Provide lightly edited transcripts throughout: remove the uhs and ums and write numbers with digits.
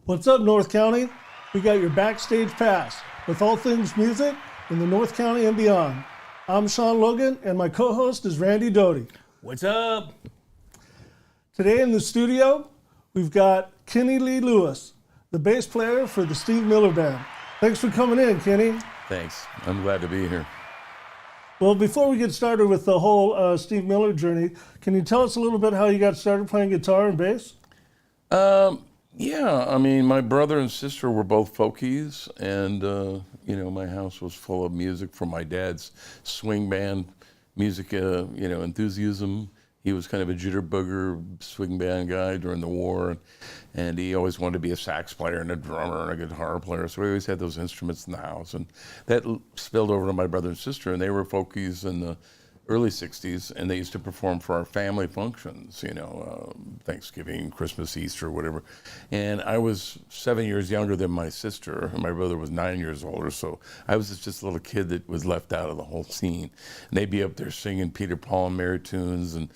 What's up, North County? We got your backstage pass with all things music in the North County and beyond. I'm Sean Logan, and my co-host is Randy Doty. What's up? Today in the studio, we've got Kenny Lee Lewis, the bass player for the Steve Miller Band. Thanks for coming in, Kenny. Thanks. I'm glad to be here. Well, before we get started with the whole Steve Miller journey, can you tell us a little bit how you got started playing guitar and bass? Yeah, I mean, my brother and sister were both folkies, and, my house was full of music from my dad's swing band music, enthusiasm. He was kind of a jitterbugger swing band guy during the war, and he always wanted to be a sax player and a drummer and a guitar player, so we always had those instruments in the house, and that spilled over to my brother and sister, and they were folkies in the early 60s, and they used to perform for our family functions, Thanksgiving, Christmas, Easter, whatever. And I was 7 years younger than my sister, and my brother was 9 years older, so I was just a little kid that was left out of the whole scene. And they'd be up there singing Peter, Paul, and Mary tunes, and,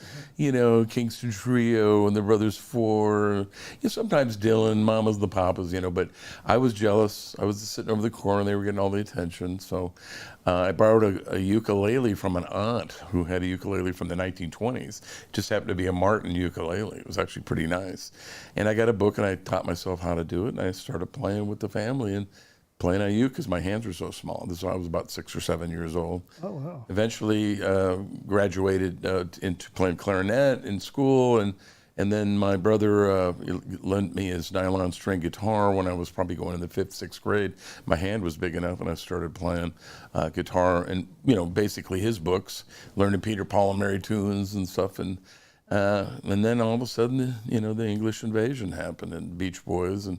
Kinks and Trio, and the Brothers Four, sometimes Dylan, Mamas the Papas, but I was jealous. I was sitting over the corner, and they were getting all the attention, so I borrowed a ukulele from an aunt who had a ukulele from the 1920s. It just happened to be a Martin ukulele. It was actually pretty nice. And I got a book and I taught myself how to do it, and I started playing with the family and playing on uke because my hands were so small. This was I was about 6 or 7 years old. Oh, wow. Eventually graduated into playing clarinet in school, and then my brother lent me his nylon string guitar when I was probably going in the 5th, 6th grade. My hand was big enough, and I started playing guitar and, basically his books, learning Peter, Paul, and Mary tunes and stuff. And then all of a sudden, the English invasion happened and Beach Boys, and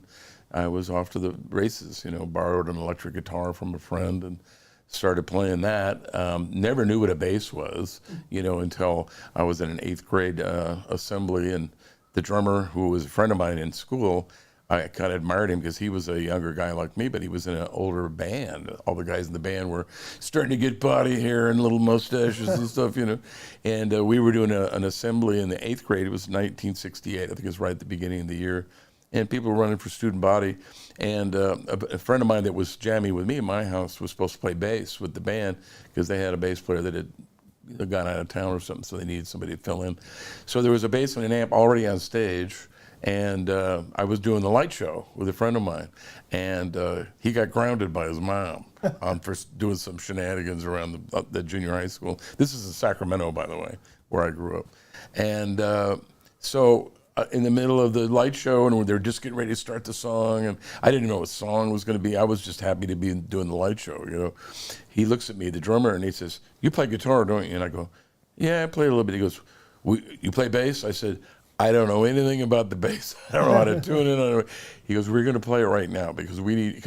I was off to the races, borrowed an electric guitar from a friend and started playing that. Never knew what a bass was, until I was in an 8th grade assembly, and the drummer, who was a friend of mine in school, I kind of admired him because he was a younger guy like me, but he was in an older band. All the guys in the band were starting to get body hair and little mustaches and stuff, And we were doing an assembly in the 8th grade. It was 1968. I think it was right at the beginning of the year. And people were running for student body. And a friend of mine that was jamming with me in my house was supposed to play bass with the band because they had a bass player that had gone out of town or something, so they needed somebody to fill in. So there was a bass and an amp already on stage, and I was doing the light show with a friend of mine. And he got grounded by his mom for doing some shenanigans around the junior high school. This is in Sacramento, by the way, where I grew up. And in the middle of the light show, and they're just getting ready to start the song, and I didn't know what song was going to be. I was just happy to be doing the light show, He looks at me, the drummer, and he says, "You play guitar, don't you?" And I go, "Yeah, I play a little bit." He goes, "You play bass?" I said, "I don't know anything about the bass. I don't know how to tune it." He goes, "We're going to play it right now because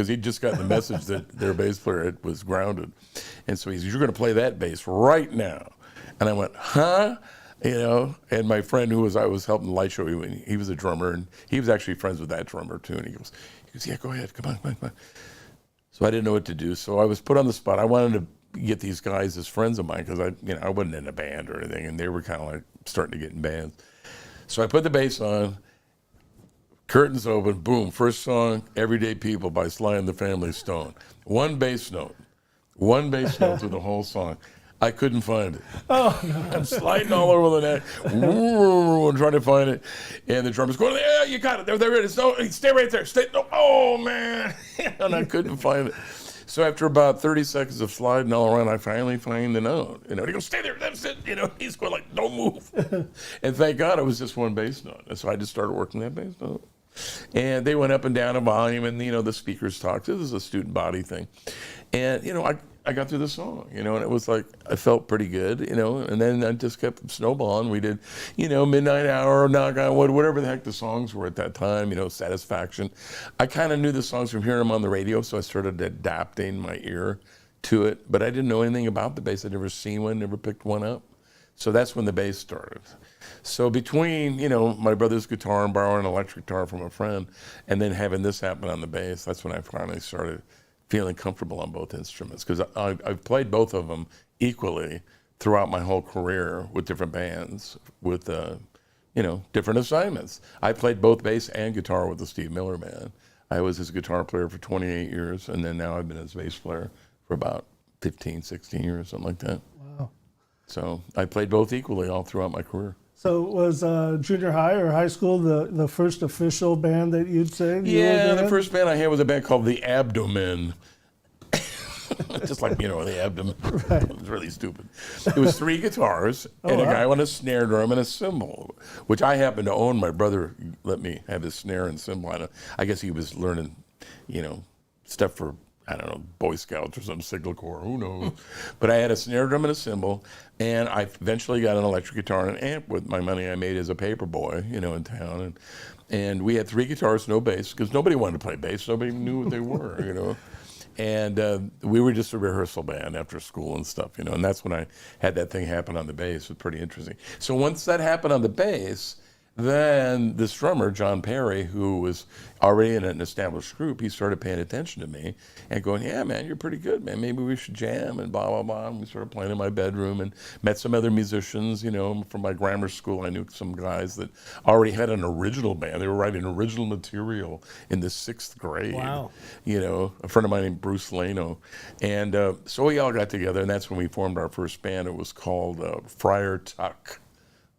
he'd just gotten the message that their bass player was grounded." And so he says, "You're going to play that bass right now." And I went, "Huh?" And my friend I was helping the light show, he was a drummer, and he was actually friends with that drummer too. And he goes, "Yeah, go ahead, come on." So I didn't know what to do. So I was put on the spot. I wanted to get these guys as friends of mine because I wasn't in a band or anything, and they were kind of like starting to get in bands. So I put the bass on, curtains open, boom, first song, Everyday People by Sly and the Family Stone. One bass note through the whole song. I couldn't find it. Oh, no. I'm sliding all over the net, and trying to find it. And the drummer's going, "Yeah, you got it. There it is. No, stay right there. No, oh, man." And I couldn't find it. So after about 30 seconds of sliding all around, I finally find the note. He goes, "Stay there. That's it." He's going like, "Don't move." And thank God it was just one bass note. And so I just started working that bass note. And they went up and down in volume, and, the speakers talked. This is a student body thing. And, I got through the song, and it was like, I felt pretty good, and then I just kept snowballing. We did, Midnight Hour, Knock on Wood, whatever the heck the songs were at that time, Satisfaction. I kind of knew the songs from hearing them on the radio, so I started adapting my ear to it, but I didn't know anything about the bass. I'd never seen one, never picked one up. So that's when the bass started. So between, my brother's guitar and borrowing an electric guitar from a friend, and then having this happen on the bass, that's when I finally started feeling comfortable on both instruments, because I've played both of them equally throughout my whole career with different bands, with different assignments. I played both bass and guitar with the Steve Miller Band. I was his guitar player for 28 years, and then now I've been his bass player for about 15, 16 years, something like that. Wow. So I played both equally all throughout my career. So was junior high or high school the first official band that you'd say? Yeah, the first band I had was a band called The Abdomen. Just like, the abdomen. Right. It was really stupid. It was 3 guitars and a guy on a snare drum and a cymbal, which I happened to own. My brother let me have his snare and cymbal. I guess he was learning, stuff for, I don't know, Boy Scouts or some signal corps, who knows. But I had a snare drum and a cymbal, and I eventually got an electric guitar and an amp with my money I made as a paper boy, in town. And we had 3 guitars, no bass, because nobody wanted to play bass. Nobody knew what they were, And we were just a rehearsal band after school and stuff, and that's when I had that thing happen on the bass. It was pretty interesting. So once that happened on the bass, then this drummer, John Perry, who was already in an established group, he started paying attention to me and going, yeah, man, you're pretty good, man. Maybe we should jam and blah, blah, blah. And we started playing in my bedroom and met some other musicians, from my grammar school. I knew some guys that already had an original band. They were writing original material in the 6th grade. Wow. A friend of mine named Bruce Lano. And so we all got together, and that's when we formed our first band. It was called Friar Tuck.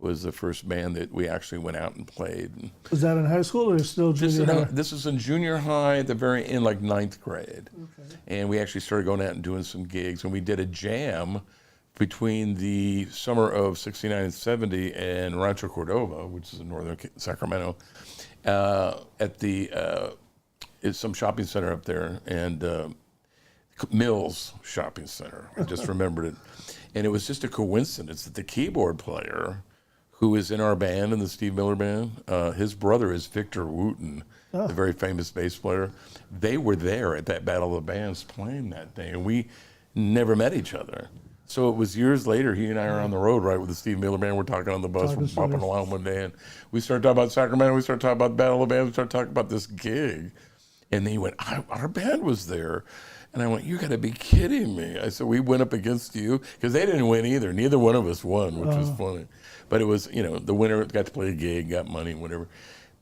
Was the first band that we actually went out and played. Was that in high school or still junior high? This is in junior high at the very end, like 9th grade. Okay. And we actually started going out and doing some gigs, and we did a jam between the summer of 69 and 70 in Rancho Cordova, which is in northern Sacramento, at some shopping center up there, and Mills Shopping Center. I just remembered it. And it was just a coincidence that the keyboard player, who is in our band, in the Steve Miller Band, his brother is Victor Wooten, the very famous bass player. They were there at that Battle of the Bands playing that day, and we never met each other. So it was years later, he and I are on the road, right, with the Steve Miller Band. We're talking on the bus, we're bopping along one day, and we started talking about Sacramento, we started talking about the Battle of the Bands, we started talking about this gig. And then he went, our band was there. And I went, you got to be kidding me. I said, we went up against you, because they didn't win either. Neither one of us won, which was funny. But it was, the winner got to play a gig, got money, whatever.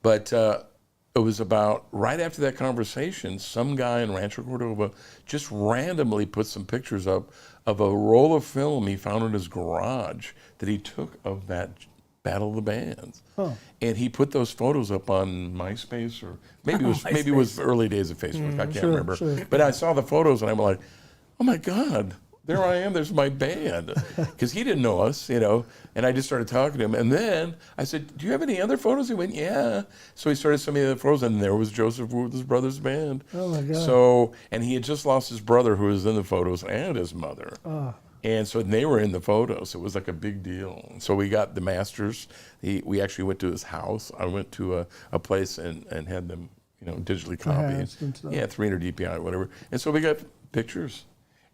But it was about right after that conversation, some guy in Rancho Cordova just randomly put some pictures up of a roll of film he found in his garage that he took of that Battle of the Bands. And he put those photos up on MySpace, or maybe it was early days of Facebook. I can't remember. Sure. But I saw the photos and I'm like, oh my God, there I am. There's my band, because he didn't know us, And I just started talking to him, and then I said, "Do you have any other photos?" He went, "Yeah." So he started sending me the photos, and there was Joseph Wood's brother's band. Oh my God! So, and he had just lost his brother, who was in the photos, and his mother. And so they were in the photos. It was like a big deal. So we got the masters. We actually went to his house. I went to a place and had them, digitally copied. Yeah, 300 DPI or whatever. And so we got pictures.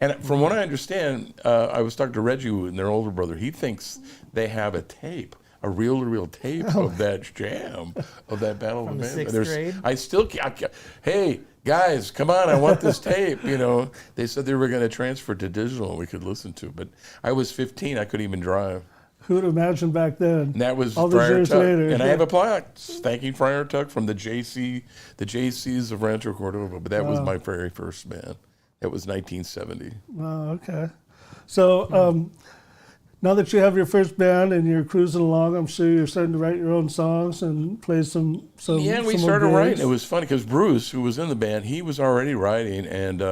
And from what I understand, I was talking to Reggie and their older brother. He thinks they have a tape, a reel-to-reel tape of that jam, of that Battle of the Bands. From the 6th grade? Hey, guys, come on, I want this tape, They said they were going to transfer to digital and we could listen to it. But I was 15, I couldn't even drive. Who would imagine back then? And that was all Friar those years Tuck. later. And I have a plaque thanking Friar Tuck from the JCs of Rancho Cordova. But that was my very first band. That was 1970. Oh, okay. So now that you have your first band and you're cruising along, I'm sure you're starting to write your own songs and play some. Yeah, we started writing. It was funny because Bruce, who was in the band, he was already writing, and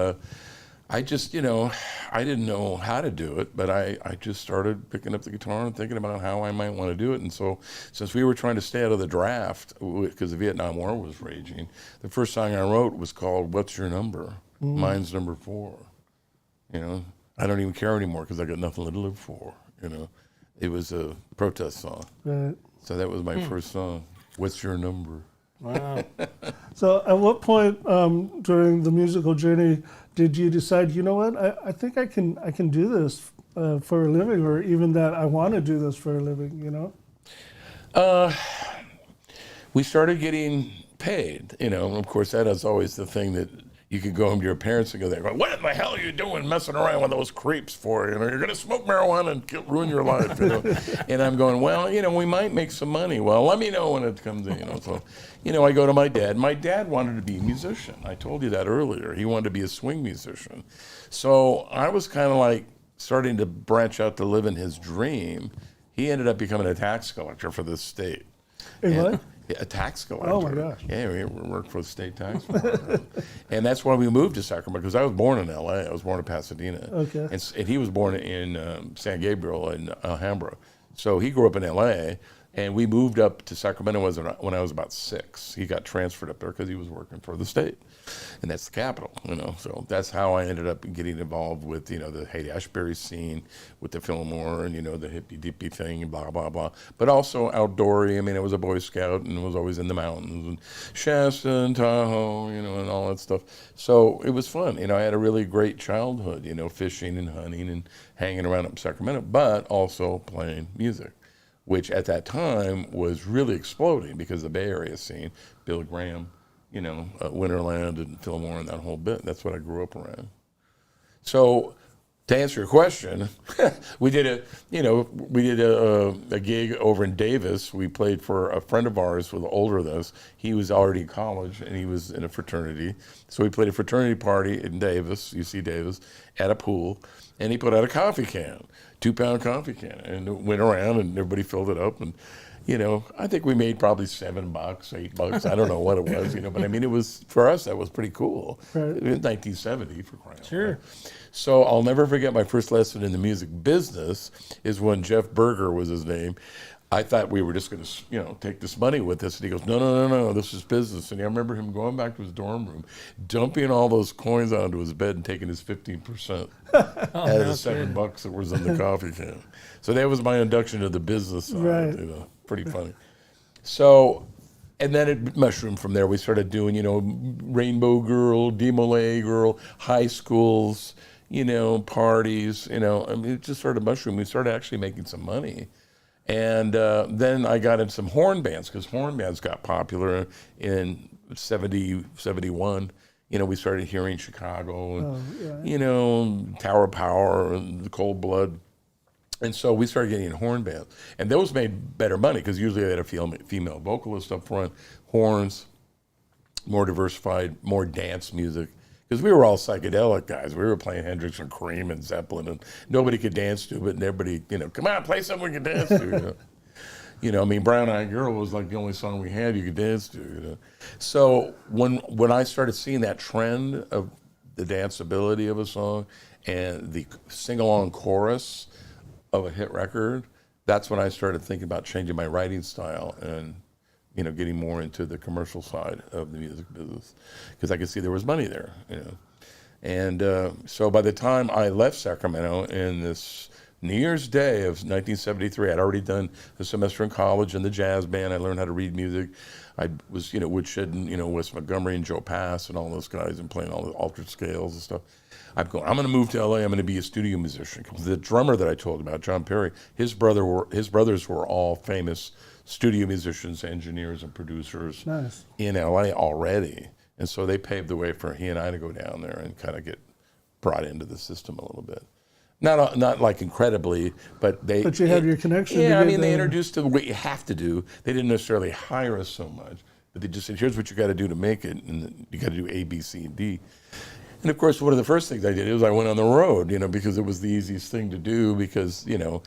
I just, I didn't know how to do it, but I just started picking up the guitar and thinking about how I might want to do it. And so, since we were trying to stay out of the draft because the Vietnam War was raging, the first song I wrote was called "What's Your Number?" Mine's number 4. I don't even care anymore because I got nothing to live for. It was a protest song. Right. So that was my first song. What's your number? Wow. So at what point during the musical journey did you decide, you know what, I think I can do this for a living, or even that I want to do this for a living, We started getting paid, Of course, that is always the thing that you could go home to your parents and go there, what in the hell are you doing messing around with those creeps for? You know, you're going to smoke marijuana and ruin your life. You know? And I'm going, well, you know, we might make some money. Well, let me know when it comes in. You know, so, you know, I go to my dad. My dad wanted to be a musician. I told you that earlier. He wanted to be a swing musician. So I was kind of like starting to branch out to live in his dream. He ended up becoming a tax collector for this state. What? Yeah, a tax collector. Oh my gosh. Yeah, we worked for the state tax department. And that's why we moved to Sacramento, because I was born in LA. I was born in Pasadena. Okay. And he was born in San Gabriel in Alhambra. So he grew up in LA, and we moved up to Sacramento when I was about 6. He got transferred up there because he was working for the state. And that's the capital, you know. So that's how I ended up getting involved with, you know, the Haight-Ashbury scene, with the Fillmore, and, you know, the hippy-dippy thing, and blah, blah, blah. But also outdoorsy. I mean, I was a Boy Scout and was always in the mountains, and Shasta and Tahoe, you know, and all that stuff. So it was fun. You know, I had a really great childhood, you know, fishing and hunting and hanging around up in Sacramento, but also playing music, which at that time was really exploding because the Bay Area scene, Bill Graham, you know, Winterland and Fillmore and that whole bit. That's what I grew up around. So to answer your question, we did a gig over in Davis. We played for a friend of ours who was older than us. He was already in college and he was in a fraternity. So we played a fraternity party in Davis, UC Davis, at a pool, and he put out a coffee can, 2-pound coffee can, and it went around and everybody filled it up. And you know, I think we made probably $7, $8. I don't know what it was, you know, but I mean, it was, for us, that was pretty cool. Right. It was 1970 for crying out loud. Sure. So I'll never forget my first lesson in the music business is when Jeff Berger was his name. I thought we were just going to, you know, take this money with us. And he goes, no, this is business. And I remember him going back to his dorm room, dumping all those coins onto his bed and taking his 15% out of the $7 that was in the coffee can. So that was my induction to the business side, Right. you know, pretty funny. So, and then it mushroomed from there. We started doing, you know, Rainbow Girl, Demolay Girl, high schools, you know, parties, you know. I mean, it just started mushrooming. We started actually making some money. And then I got into some horn bands, because horn bands got popular in 70, 71. You know, we started hearing Chicago, and, you know, Tower of Power and the Cold Blood. And so we started getting horn bands. And those made better money, because usually they had a female vocalist up front, horns, more diversified, more dance music. Because we were all psychedelic guys. We were playing Hendrix and Cream and Zeppelin, and nobody could dance to it, and everybody, you know, come on, play something we can dance to. You know? You know, I mean, Brown Eyed Girl was like the only song we had you could dance to. You know? So when I started seeing that trend of the danceability of a song and the sing-along chorus of a hit record, that's when I started thinking about changing my writing style and, you know, getting more into the commercial side of the music business, because I could see there was money there, you know. And so by the time I left Sacramento in this New Year's Day of 1973, I'd already done a semester in college in the jazz band. I learned how to read music. I was, you know, Woodshed and, you know, Wes Montgomery and Joe Pass and all those guys, and playing all the altered scales and stuff. I'm going to move to LA. I'm going to be a studio musician. The drummer that I told about, John Perry, his brothers were all famous studio musicians, engineers, and producers in LA already. And so they paved the way for he and I to go down there and kind of get brought into the system a little bit. Not like incredibly, but they... But you had your connection. Yeah, I mean, they introduced to what you have to do. They didn't necessarily hire us so much, but they just said, here's what you got to do to make it, and you got to do A, B, C, and D. And of course, one of the first things I did is I went on the road, you know, because it was the easiest thing to do, because, you know,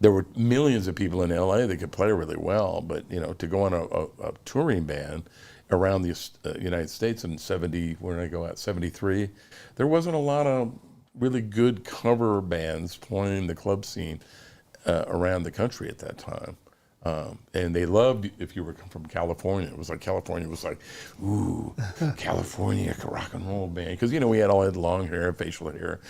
there were millions of people in LA that could play really well, but, you know, to go on a touring band around the United States in 73, there wasn't a lot of really good cover bands playing the club scene around the country at that time. And they loved if you were from California. It was like California was like, ooh, California rock and roll band. Because, you know, we all had long hair, facial hair.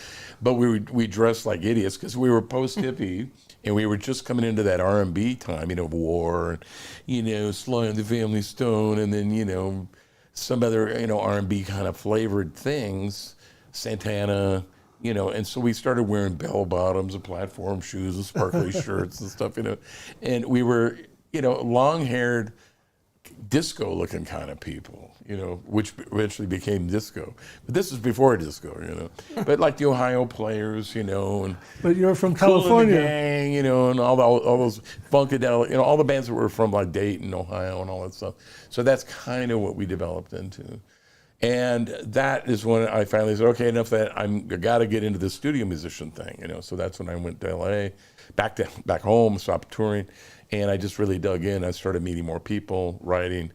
But we dressed like idiots because we were post-hippie. And we were just coming into that R&B time, you know, War, and, you know, Sly and the Family Stone, and then, you know, some other, you know, R&B kind of flavored things, Santana, you know, and so we started wearing bell bottoms and platform shoes and sparkly shirts and stuff, you know, and we were, you know, long-haired, disco-looking kind of people, which eventually became disco. But this is before disco, But like the Ohio Players, and But you're from Kool and the California. Gang, and all those Funkadelic, all the bands that were from like Dayton, Ohio, and all that stuff. So that's kind of what we developed into. And that is when I finally said, okay, enough of that. I got to get into the studio musician thing, So that's when I went to LA, back home, stopped touring, and I just really dug in. I started meeting more people, writing,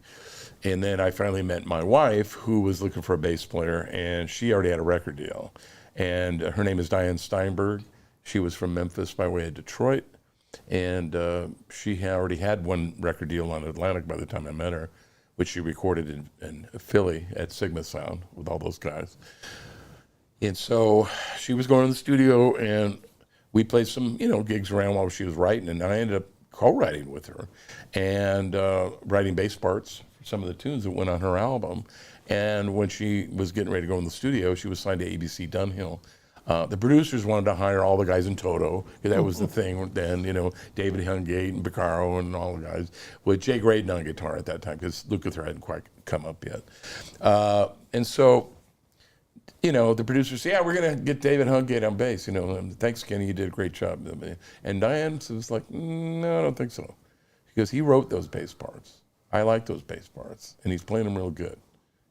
and then I finally met my wife, who was looking for a bass player, and she already had a record deal. And her name is Diane Steinberg. She was from Memphis by way of Detroit, and she already had one record deal on Atlantic by the time I met her, which she recorded in Philly at Sigma Sound with all those guys. And so she was going to the studio, and we played some, gigs around while she was writing, and I ended up co-writing with her and writing bass parts for some of the tunes that went on her album. And when she was getting ready to go in the studio, she was signed to ABC Dunhill. The producers wanted to hire all the guys in Toto, because that was the thing then, David Hungate and Beccaro and all the guys, with Jay Graydon on guitar at that time, because Lukather hadn't quite come up yet. And so, the producers said, yeah, we're going to get David Hungate on bass, thanks, Kenny, you did a great job. And Diane was like, no, I don't think so, because he wrote those bass parts. I like those bass parts, and he's playing them real good.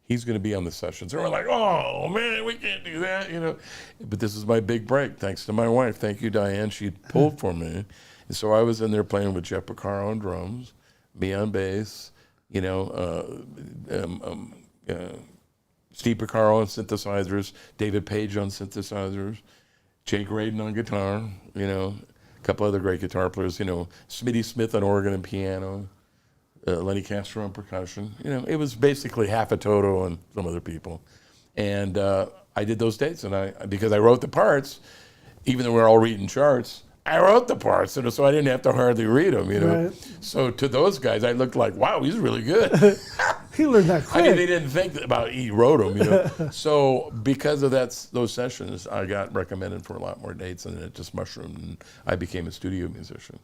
He's going to be on the sessions. And we're like, oh, man, we can't do that, But this is my big break, thanks to my wife. Thank you, Diane. She pulled for me. And so I was in there playing with Jeff Beccaro on drums, me on bass, Steve Beccaro on synthesizers, David Page on synthesizers, Jay Graydon on guitar, a couple other great guitar players, Smitty Smith on organ and piano. Lenny Castro on percussion. It was basically half a Toto and some other people. And I did those dates, and because I wrote the parts, even though we're all reading charts, I wrote the parts, so I didn't have to hardly read them, Right. So to those guys, I looked like, wow, he's really good. He learned that quick. I mean, they didn't think about he wrote them, So because of those sessions, I got recommended for a lot more dates, and it just mushroomed, and I became a studio musician.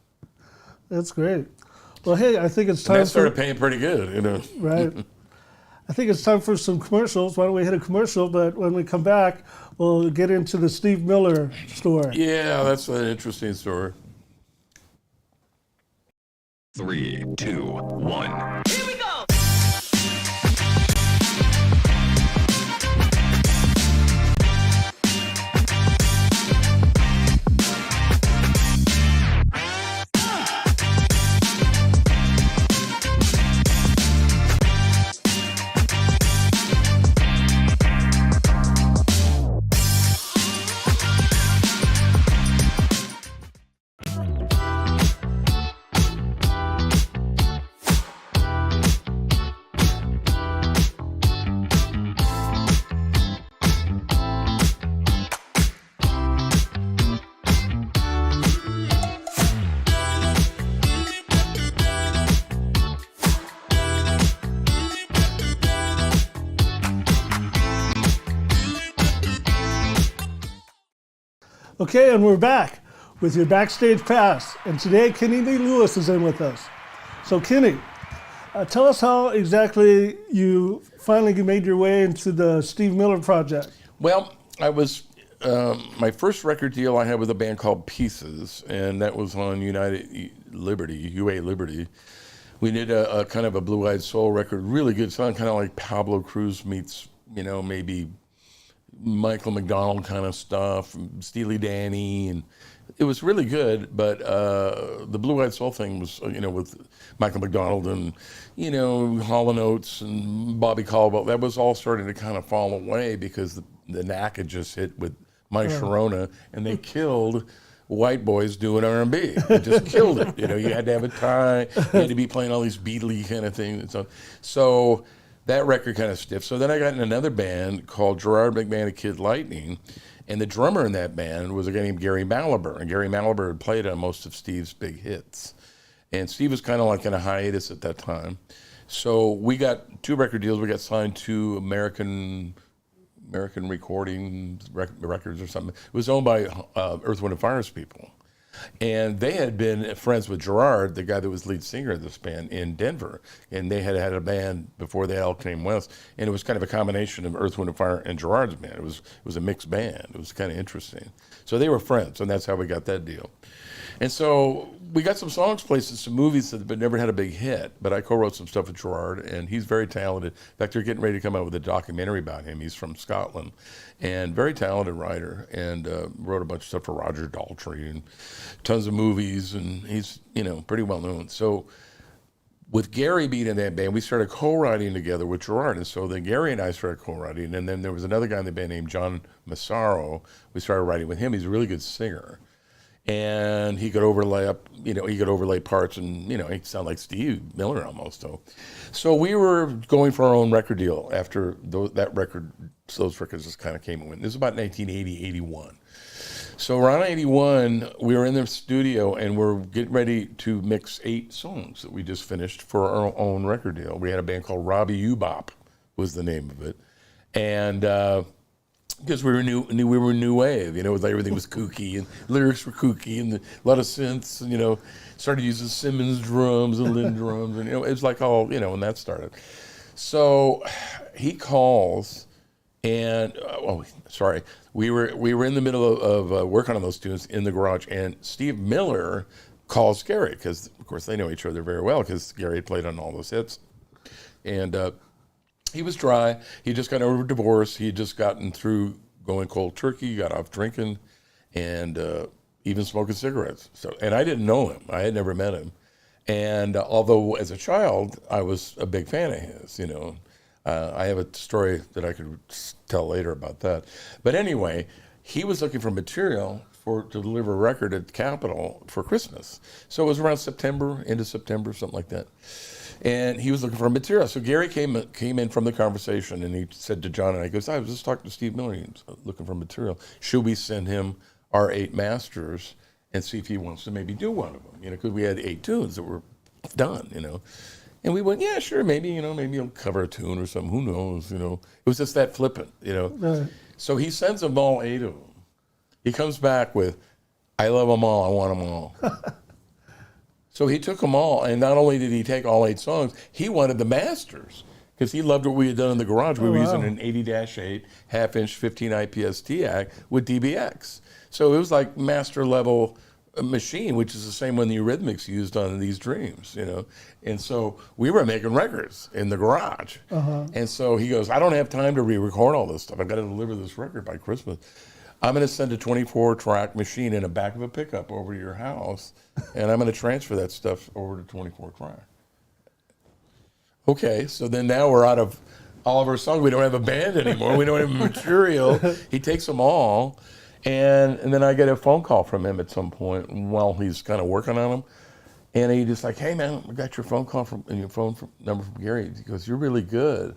That's great. Well, hey, I think it's time And that started paying pretty good, Right. I think it's time for some commercials. Why don't we hit a commercial? But when we come back, we'll get into the Steve Miller story. Yeah, that's an interesting story. 3, 2, 1. Here we go! Okay, and we're back with your backstage pass. And today, Kenny Lee Lewis is in with us. So, Kenny, tell us how exactly you finally made your way into the Steve Miller project. Well, I was my first record deal I had with a band called Pieces, and that was on United Liberty, UA Liberty. We did a kind of a blue-eyed soul record, really good song, kind of like Pablo Cruz meets, maybe Michael McDonald kind of stuff, Steely Danny, and it was really good. But the blue-eyed soul thing was, with Michael McDonald and, Hall & Oates and Bobby Caldwell, that was all starting to kind of fall away because the knack had just hit with My Sharona, and they killed white boys doing R&B. They just killed it. You had to have a tie. You had to be playing all these Beatles kind of things. So that record kind of stiff. So then I got in another band called Gerard McMahon and Kid Lightning, and the drummer in that band was a guy named Gary Malaber, and Gary Malaber had played on most of Steve's big hits. And Steve was kind of like in a hiatus at that time. So we got 2 record deals. We got signed to American Recording Records or something. It was owned by Earth, Wind & Fire's people. And they had been friends with Gerard, the guy that was lead singer of this band in Denver. And they had had a band before they all came west. And it was kind of a combination of Earth, Wind & Fire and Gerard's band. It was a mixed band. It was kind of interesting. So they were friends, and that's how we got that deal. And so we got some songs placed in some movies that never had a big hit, but I co-wrote some stuff with Gerard, and he's very talented. In fact, they're getting ready to come out with a documentary about him. He's from Scotland, and very talented writer, and wrote a bunch of stuff for Roger Daltrey and tons of movies, and he's, pretty well known. So with Gary being in that band, we started co-writing together with Gerard, and so then Gary and I started co-writing, and then there was another guy in the band named John Massaro. We started writing with him. He's a really good singer. And he could overlay parts, and he sounded like Steve Miller almost. So we were going for our own record deal after those records just kind of came and went. This was about 1980, 81. So around 81, we were in the studio and we're getting ready to mix 8 songs that we just finished for our own record deal. We had a band called Robbie U-Bop was the name of it, and because we were new wave, everything was kooky and lyrics were kooky and a lot of synths, and started using Simmons drums and Lynn drums, and it was like all when that started. So he calls, and we were in the middle of working on those tunes in the garage, and Steve Miller calls Gary because of course they know each other very well because Gary had played on all those hits, and he was dry. He just got over a divorce. He had just gotten through going cold turkey, got off drinking, and even smoking cigarettes. And I didn't know him. I had never met him. And although as a child, I was a big fan of his, I have a story that I could tell later about that. But anyway, he was looking for material to deliver a record at Capitol for Christmas. So it was around into September, something like that. And he was looking for material. So Gary came in from the conversation, and he said to John and I, he goes, I was just talking to Steve Miller, he's looking for material. Should we send him our 8 masters and see if he wants to maybe do one of them? Because we had 8 tunes that were done, And we went, yeah, sure, maybe, maybe he'll cover a tune or something, who knows, It was just that flippant, Right. So he sends them all 8 of them. He comes back with, I love them all, I want them all. So he took them all, and not only did he take all 8 songs, he wanted the masters because he loved what we had done in the garage. We were using an 80-8 half-inch 15 IPS TAC with DBX. So it was like master level machine, which is the same one the Eurythmics used on these Dreams, And so we were making records in the garage. And so he goes, I don't have time to re-record all this stuff. I've got to deliver this record by Christmas. I'm going to send a 24-track machine in the back of a pickup over to your house, and I'm going to transfer that stuff over to 24-track. Okay, so then now we're out of all of our songs. We don't have a band anymore. We don't have material. He takes them all, and then I get a phone call from him at some point while he's kind of working on them, and he just like, hey man, I got your phone call number from Gary. He goes, you're really good.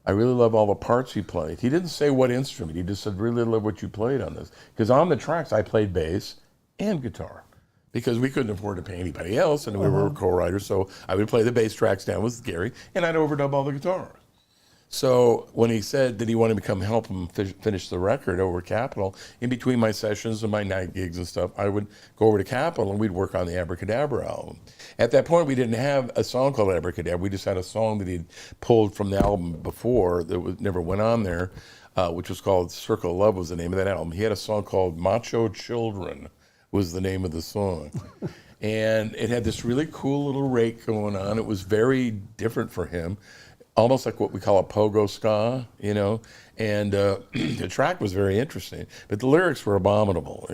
I really love all the parts you played. He didn't say what instrument. He just said, really love what you played on this. Because on the tracks, I played bass and guitar because we couldn't afford to pay anybody else, and we were co-writers. So I would play the bass tracks down with Gary, and I'd overdub all the guitars. So when he said that he wanted me to come help him finish the record over at Capitol, in between my sessions and my night gigs and stuff, I would go over to Capitol and we'd work on the Abracadabra album. At that point, we didn't have a song called Abracadabra. We just had a song that he'd pulled from the album before that never went on there, which was called Circle of Love was the name of that album. He had a song called Macho Children was the name of the song. And it had this really cool little rake going on. It was very different for him. Almost like what we call a pogo ska, and the track was very interesting, but the lyrics were abominable,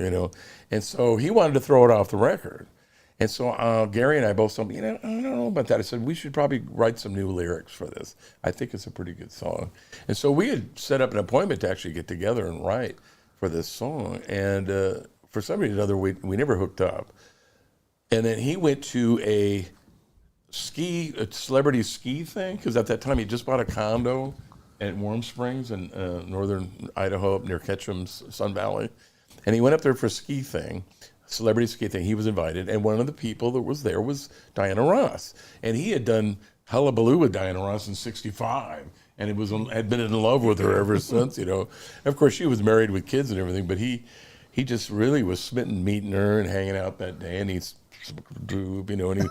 and so he wanted to throw it off the record. And so Gary and I both said, I don't know about that. I said, we should probably write some new lyrics for this. I think it's a pretty good song. And so we had set up an appointment to actually get together and write for this song, and for some reason or another, we never hooked up. And then he went to a celebrity ski thing, because at that time he just bought a condo at Warm Springs in northern Idaho up near Ketchum's Sun Valley, and he went up there for a celebrity ski thing. He was invited, and one of the people that was there was Diana Ross, and he had done Hullabaloo with Diana Ross in '65, and had been in love with her ever since, Of course, she was married with kids and everything, but he he just really was smitten meeting her and hanging out that day. And he's, and he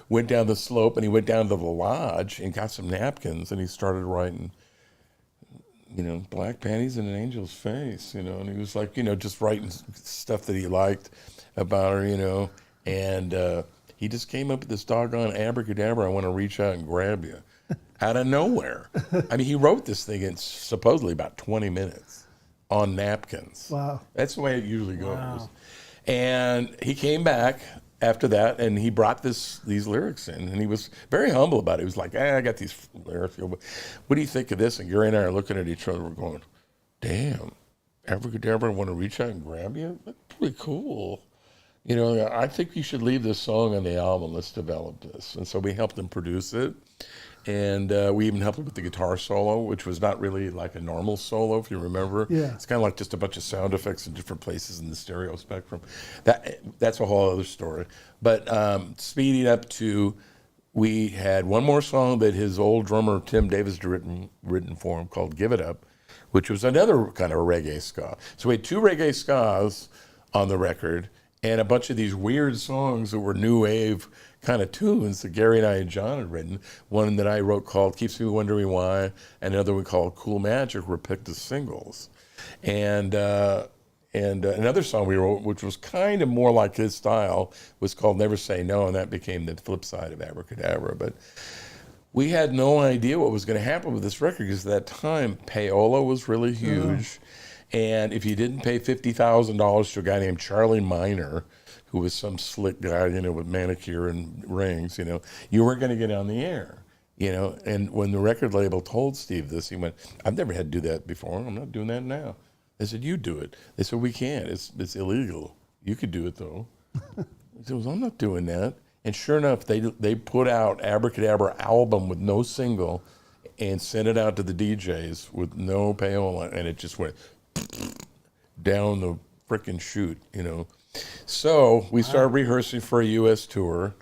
went down the slope and he went down to the lodge and got some napkins and he started writing, black panties in an angel's face, and he was like, just writing stuff that he liked about her, and he just came up with this doggone abracadabra, I want to reach out and grab you, out of nowhere. I mean, he wrote this thing in supposedly about 20 minutes on napkins. Wow. That's the way it usually goes. Wow. And he came back after that, and he brought these lyrics in, and he was very humble about it. He was like, I got these lyrics. What do you think of this? And Gary and I are looking at each other, we're going, damn, abracadabra, I want to reach out and grab you? That's pretty cool. I think you should leave this song on the album. Let's develop this. And so we helped him produce it. And we even helped him with the guitar solo, which was not really like a normal solo, if you remember. Yeah. It's kind of like just a bunch of sound effects in different places in the stereo spectrum. That's a whole other story. But speeding up to, we had one more song that his old drummer, Tim Davis, written for him called Give It Up, which was another kind of a reggae ska. So we had 2 reggae skas on the record and a bunch of these weird songs that were new wave kind of tunes that Gary and I and John had written. One that I wrote called Keeps Me Wondering Why, and another one called Cool Magic were picked as singles. And another song we wrote, which was kind of more like his style, was called Never Say No, and that became the flip side of Abracadabra. But we had no idea what was going to happen with this record, because at that time, payola was really huge. And if you didn't pay $50,000 to a guy named Charlie Miner, who was some slick guy, with manicure and rings, you weren't going to get on the air, And when the record label told Steve this, he went, I've never had to do that before. I'm not doing that now. They said, you do it. They said, we can't. It's illegal. You could do it, though. He said, well, I'm not doing that. And sure enough, they put out Abracadabra album with no single and sent it out to the DJs with no payola, and it just went down the frickin' chute, So we started rehearsing for a U.S. tour,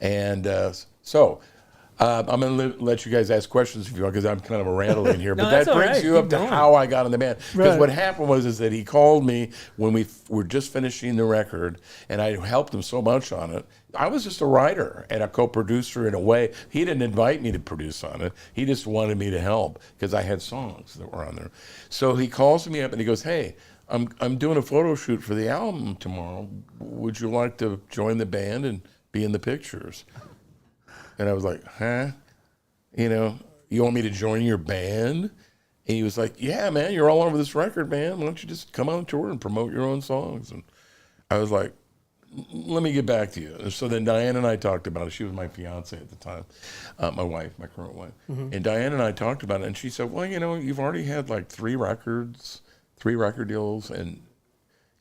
and I'm going to let you guys ask questions if you want, because I'm kind of a rambling here. But that brings you up to how I got in the band. Because what happened was that he called me when we were just finishing the record, and I helped him so much on it. I was just a writer and a co-producer in a way. He didn't invite me to produce on it. He just wanted me to help because I had songs that were on there. So he calls me up and he goes, hey, I'm doing a photo shoot for the album tomorrow. Would you like to join the band and be in the pictures? And I was like, huh? You want me to join your band? And he was like, yeah, man, you're all over this record, man. Why don't you just come on tour and promote your own songs? And I was like, let me get back to you. So then Diane and I talked about it. She was my fiance at the time, my wife, my current wife. Mm-hmm. And Diane and I talked about it, and she said, well, you've already had like 3 record deals, and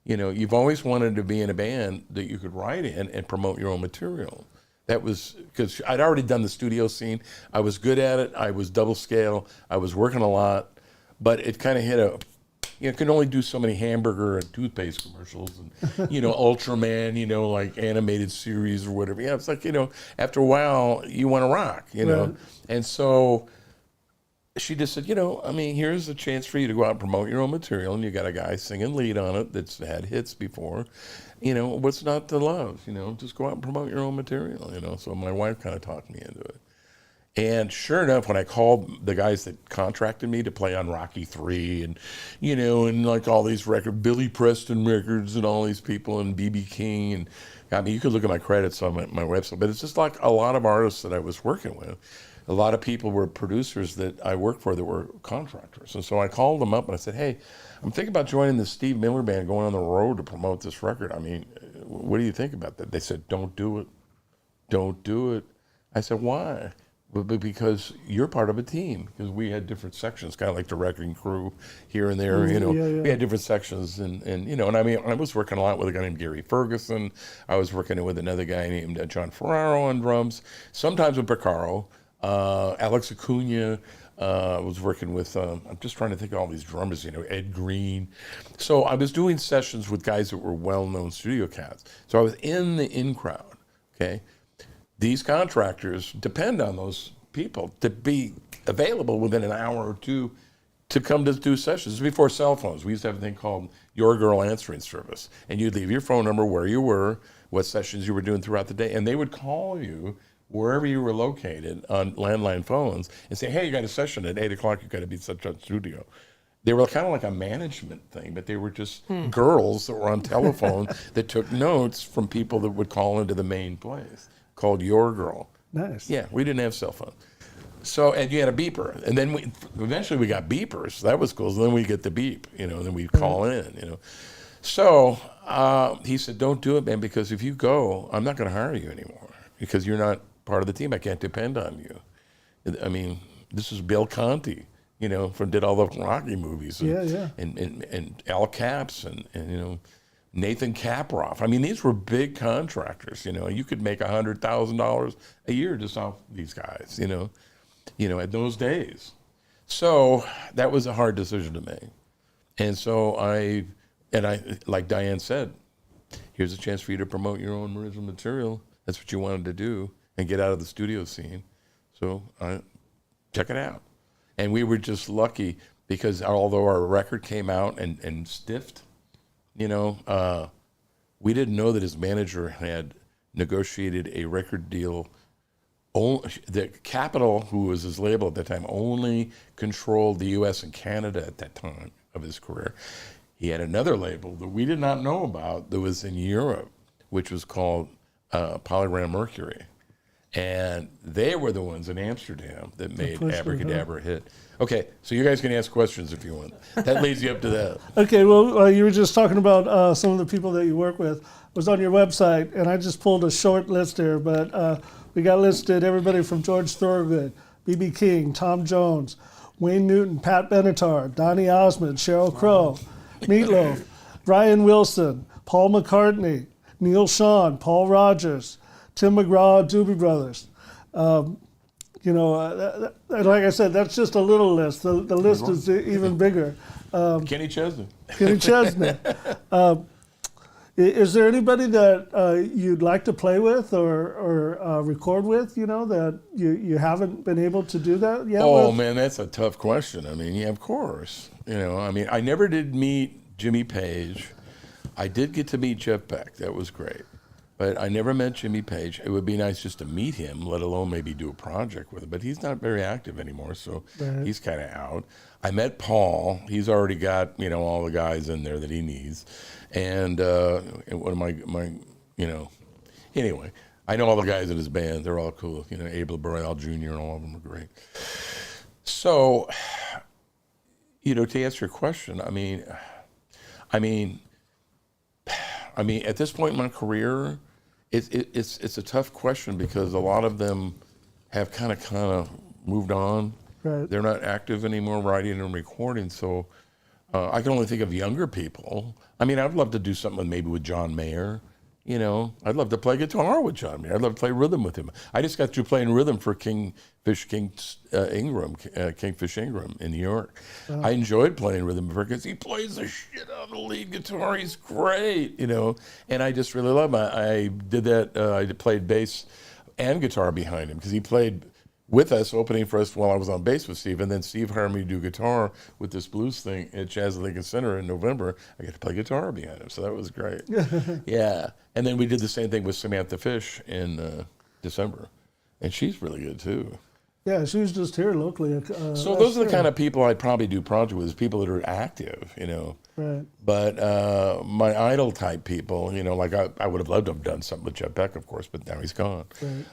you've always wanted to be in a band that you could write in and promote your own material. That was because I'd already done the studio scene. I was good at it. I was double scale. I was working a lot, but it kind of hit you can only do so many hamburger and toothpaste commercials and, Ultraman, like animated series or whatever. Yeah, it's like, after a while you want to rock, Right. And so she just said, here's a chance for you to go out and promote your own material, and you got a guy singing lead on it that's had hits before. What's not to love? Just go out and promote your own material, So my wife kind of talked me into it. And sure enough, when I called the guys that contracted me to play on Rocky III and, and like all these records, Billy Preston records and all these people and B.B. King. And you could look at my credits on my website, but it's just like a lot of artists that I was working with. A lot of people were producers that I worked for that were contractors. And so I called them up and I said, hey, I'm thinking about joining the Steve Miller Band, going on the road to promote this record. What do you think about that? They said, don't do it. Don't do it. I said, why? But because you're part of a team, because we had different sections, kind of like the wrecking crew here and there, We had different sections, and I was working a lot with a guy named Gary Ferguson. I was working with another guy named John Ferraro on drums, sometimes with Beccaro, Alex Acuna. Was working with, I'm just trying to think of all these drummers, Ed Green. So I was doing sessions with guys that were well-known studio cats. So I was in the in crowd, okay? These contractors depend on those people to be available within an hour or two to come to do sessions. This is before cell phones. We used to have a thing called Your Girl answering service. And you'd leave your phone number, where you were, what sessions you were doing throughout the day, and they would call you wherever you were located on landline phones and say, hey, you got a session at 8 o'clock, you got to be at such a studio. They were kind of like a management thing, but they were just girls that were on telephone that took notes from people that would call into the main place, called Your Girl. Nice. Yeah, we didn't have cell phone. So, and you had a beeper. And then eventually we got beepers. So that was cool. So then we get the beep, and then we'd call in, So he said, don't do it, man, because if you go, I'm not going to hire you anymore because you're not part of the team. I can't depend on you. I mean, this is Bill Conti, did all the Rocky movies. And Al Capps and Nathan Caproff. I mean, these were big contractors, You could make $100,000 a year just off these guys, at those days. So that was a hard decision to make. And so I, like Diane said, here's a chance for you to promote your own original material. That's what you wanted to do and get out of the studio scene. So check it out. And we were just lucky because although our record came out and stiffed, we didn't know that his manager had negotiated a record deal. The Capitol, who was his label at that time, only controlled the U.S. and Canada at that time of his career. He had another label that we did not know about that was in Europe, which was called Polygram Mercury. And they were the ones in Amsterdam that made Abracadabra a hit. Okay, so you guys can ask questions if you want. That leads you up to that. Okay, well, you were just talking about some of the people that you work with. I was on your website, and I just pulled a short list here, but we got listed everybody from George Thorogood, B.B. King, Tom Jones, Wayne Newton, Pat Benatar, Donny Osmond, Sheryl Crow, Meatloaf, Brian Wilson, Paul McCartney, Neil Sean, Paul Rogers, Tim McGraw, Doobie Brothers. Like I said, that's just a little list. The list is even bigger. Kenny Chesney. Kenny Chesney. Is there anybody that you'd like to play with or record with, that you haven't been able to do that yet? Oh, man, that's a tough question. I mean, yeah, of course. I never did meet Jimmy Page. I did get to meet Jeff Beck. That was great. But I never met Jimmy Page. It would be nice just to meet him, let alone maybe do a project with him. But he's not very active anymore, so he's kind of out. I met Paul. He's already got, all the guys in there that he needs. And one of my anyway, I know all the guys in his band. They're all cool. Abel Burrell Jr. and all of them are great. So, to answer your question, I mean, at this point in my career, it's a tough question because a lot of them have kind of moved on. Right. They're not active anymore, writing and recording. So I can only think of younger people. I mean, I'd love to do something maybe with John Mayer. I'd love to play guitar with John Mayer. I'd love to play rhythm with him. I just got through playing rhythm for Kingfish Ingram in New York. I enjoyed playing rhythm because he plays the shit out of the lead guitar. He's great, and I just really love him. I did that. I played bass and guitar behind him because he played with us, opening for us while I was on bass with Steve, and then Steve hired me to do guitar with this blues thing at Jazz at Lincoln Center in November. I got to play guitar behind him, so that was great. Yeah, and then we did the same thing with Samantha Fish in December, and she's really good too. Yeah, she was just here locally. So those are the kind of people I'd probably do project with, is people that are active, Right. But my idol type people, like I would have loved to have done something with Jeff Beck, of course, but now he's gone. Right.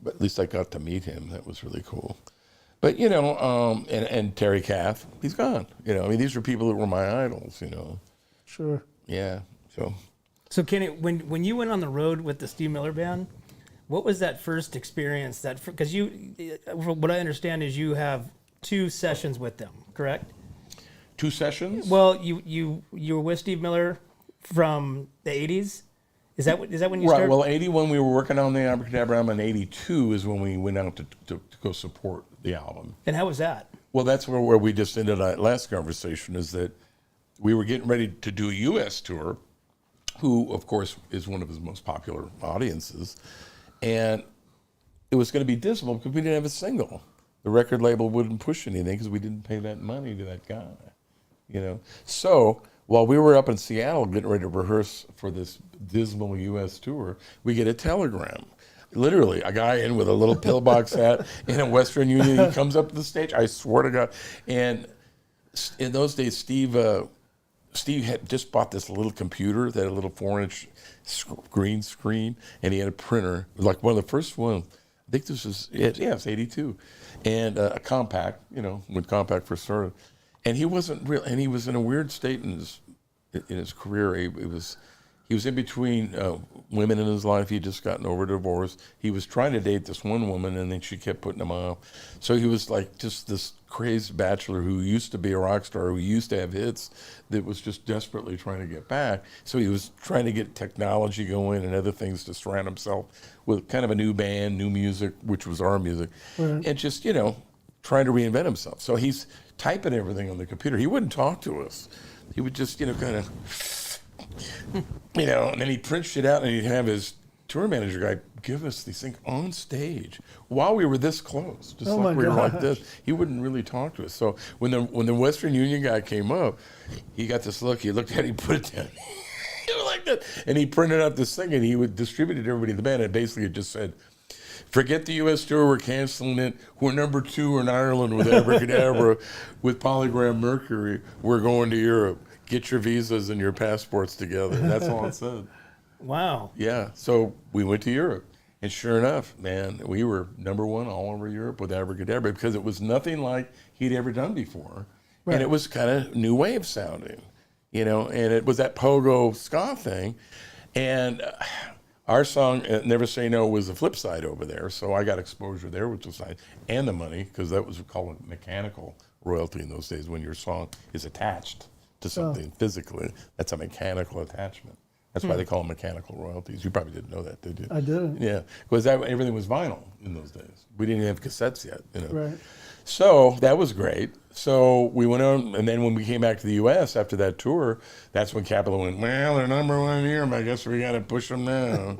But at least I got to meet him. That was really cool. But, and Terry Kath, he's gone. These are people that were my idols, Sure. Yeah, So Kenny, when you went on the road with the Steve Miller Band, what was that first experience? Because what I understand is you have 2 sessions with them, correct? 2 sessions? Well, you were with Steve Miller from the 80s. Is that when you started? Right. Well, 81 we were working on the Abracadabra album, and 82 is when we went out to go support the album. And how was that? Well, that's where we just ended our last conversation, is that we were getting ready to do a U.S. tour, who, of course, is one of his most popular audiences. And it was going to be dismal because we didn't have a single. The record label wouldn't push anything because we didn't pay that money to that guy, So while we were up in Seattle getting ready to rehearse for this dismal U.S. tour, we get a telegram. Literally, a guy in with a little pillbox hat in a Western Union. He comes up to the stage. I swear to God. And in those days, Steve had just bought this little computer that had a little 4-inch green screen, and he had a printer. It was like one of the first ones. I think this was, it's 82. And a compact, when compact first started. And he wasn't real, and he was in a weird state in his career. He was in between women in his life. He'd just gotten over a divorce. He was trying to date this one woman, and then she kept putting him off. So he was like just this crazed bachelor who used to be a rock star, who used to have hits, that was just desperately trying to get back. So he was trying to get technology going and other things to surround himself with kind of a new band, new music, which was our music, and just, trying to reinvent himself. So he's typing everything on the computer. He wouldn't talk to us. He would just, kind of, and then he'd print shit out, and he'd have his tour manager guy give us these things on stage while we were this close, just like we were like this. He wouldn't really talk to us. So when the Western Union guy came up, he got this look. He looked at it, he put it down. He was like that. And he printed out this thing, and he would distribute it to everybody in the band. And basically it just said, forget the U.S. tour, we're canceling it. We're number 2 in Ireland with Abracadabra, with Polygram Mercury. We're going to Europe. Get your visas and your passports together. That's all it said. Wow. Yeah, so we went to Europe. And sure enough, man, we were number 1 all over Europe with Abracadabra, because it was nothing like he'd ever done before. Right. And it was kind of new wave sounding, and it was that pogo ska thing. And our song, Never Say No, was the flip side over there. So I got exposure there, which was nice. And the money, because that was called a mechanical royalty in those days, when your song is attached to something physically. That's a mechanical attachment. That's why they call them mechanical royalties. You probably didn't know that, did you? I didn't. Yeah, because everything was vinyl in those days. We didn't even have cassettes yet, Right. So that was great. So we went on, and then when we came back to the U.S. after that tour, that's when Capitol went, well, they're number 1 here, but I guess we got to push them now.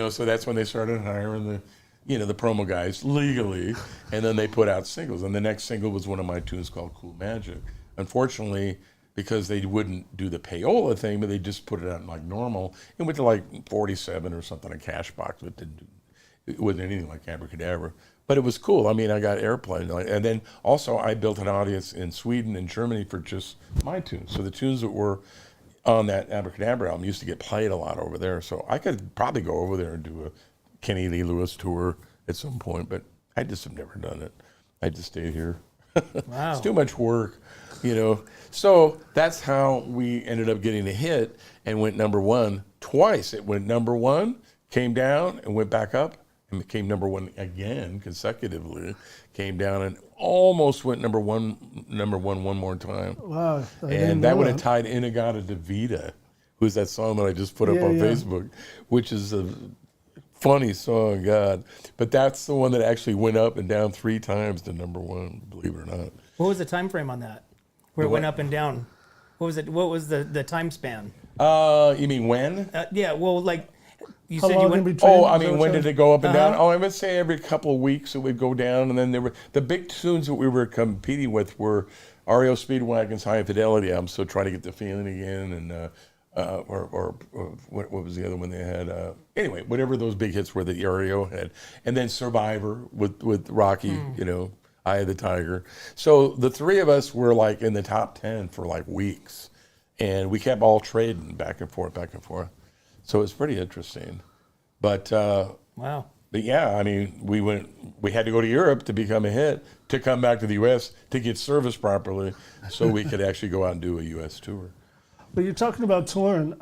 So that's when they started hiring the promo guys legally, and then they put out singles. And the next single was one of my tunes called Cool Magic. Unfortunately, because they wouldn't do the payola thing, but they just put it out like normal. It went to like 47 or something, a cash box, but it wasn't anything like Abracadabra. But it was cool. I mean, I got airplay. And then also I built an audience in Sweden and Germany for just my tunes. So the tunes that were on that Abracadabra album used to get played a lot over there. So I could probably go over there and do a Kenny Lee Lewis tour at some point, but I just have never done it. I just stayed here. Wow. It's too much work, So that's how we ended up getting a hit and went number 1 twice. It went number 1, came down, and went back up, and became number 1 again consecutively. Came down and almost went number one one more time. Wow. And that would have tied Inagata Devita, who's that song that I just put up on Facebook, which is a funny song, God. But that's the one that actually went up and down 3 times to number 1, believe it or not. What was the time frame on that? Where it went up and down? What was it? What was the time span? You mean when? Yeah, well, like you How said long you in went. between? Oh, I Is that mean, what when you're did it go up and down? Uh-huh. Oh, I would say every couple of weeks it would go down, and then there were the big tunes that we were competing with were REO Speedwagon's High Fidelity album, so try to get the feeling again, and or what was the other one they had? Anyway, whatever those big hits were that REO had, and then Survivor with Rocky, Eye of the Tiger. So the 3 of us were like in the top 10 for like weeks, and we kept all trading back and forth. So it was pretty interesting. But Wow. But yeah, I mean, we had to go to Europe to become a hit, to come back to the U.S. to get service properly, so we could actually go out and do a U.S. tour. But you're talking about touring.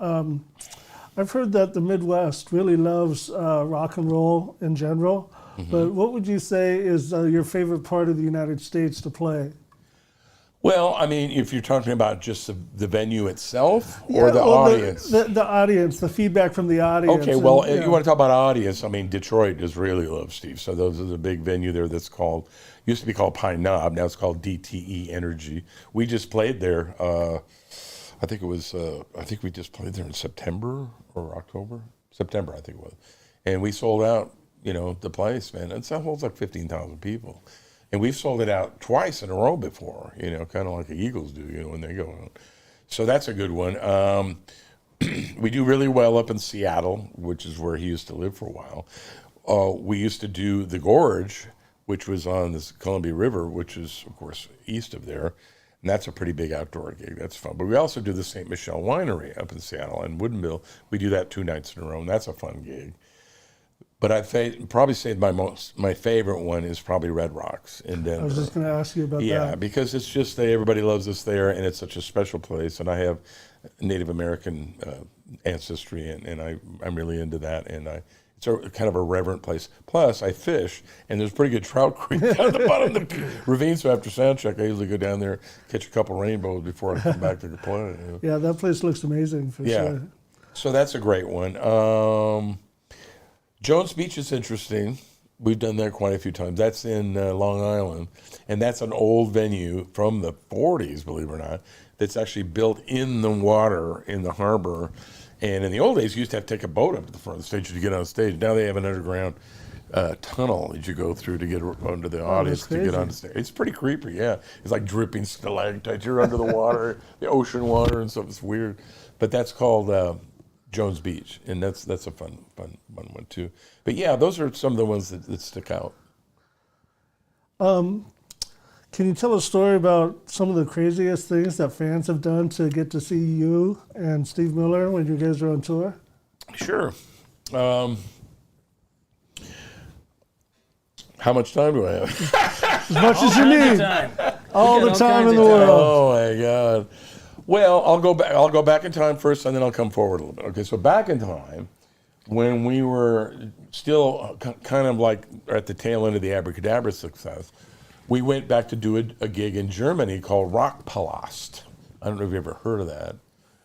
I've heard that the Midwest really loves rock and roll in general. Mm-hmm. But what would you say is your favorite part of the United States to play? Well, I mean, if you're talking about just the venue itself or the audience? The audience, the feedback from the audience. Okay, well, you want to talk about audience, I mean, Detroit does really love Steve. So those are the big venue there that's used to be called Pine Knob, now it's called DTE Energy. We just played there, I think we just played there in September or October? September, I think it was. And we sold out, the place, man. It holds like 15,000 people. And we've sold it out twice in a row before, kind of like the Eagles do, when they go out. So that's a good one. We do really well up in Seattle, which is where he used to live for a while. We used to do the Gorge, which was on the Columbia River, which is, of course, east of there. And that's a pretty big outdoor gig. That's fun. But we also do the St. Michel Winery up in Seattle and Woodinville. We do that 2 nights in a row, and that's a fun gig. But I'd probably say my favorite one is probably Red Rocks in Denver. I was just going to ask you about that. Yeah, because it's just everybody loves us there, and it's such a special place. And I have Native American ancestry, and I'm really into that. And it's a kind of a reverent place. Plus, I fish, and there's pretty good trout creek down at the bottom of the ravine. So after sound check, I usually go down there, catch a couple rainbows before I come back to the play. Yeah, that place looks amazing for sure. So that's a great one. Jones Beach is interesting. We've done that quite a few times. That's in Long Island, and that's an old venue from the 40s, believe it or not, that's actually built in the water in the harbor. And in the old days, you used to have to take a boat up to the front of the stage to get on stage. Now they have an underground tunnel that you go through to get under the audience to get on stage. It's pretty creepy, yeah. It's like dripping stalactites. You're under the water, the ocean water and stuff. It's weird. But that's called Jones Beach, and that's a fun one too. But yeah, those are some of the ones that stick out. Can you tell a story about some of the craziest things that fans have done to get to see you and Steve Miller when you guys are on tour? Sure. How much time do I have? As much as you need. All the time in the world. Oh my God. Well, I'll go back in time first, and then I'll come forward a little bit. Okay, so back in time, when we were still kind of like at the tail end of the Abracadabra success, we went back to do a gig in Germany called Rockpalast. I don't know if you've ever heard of that,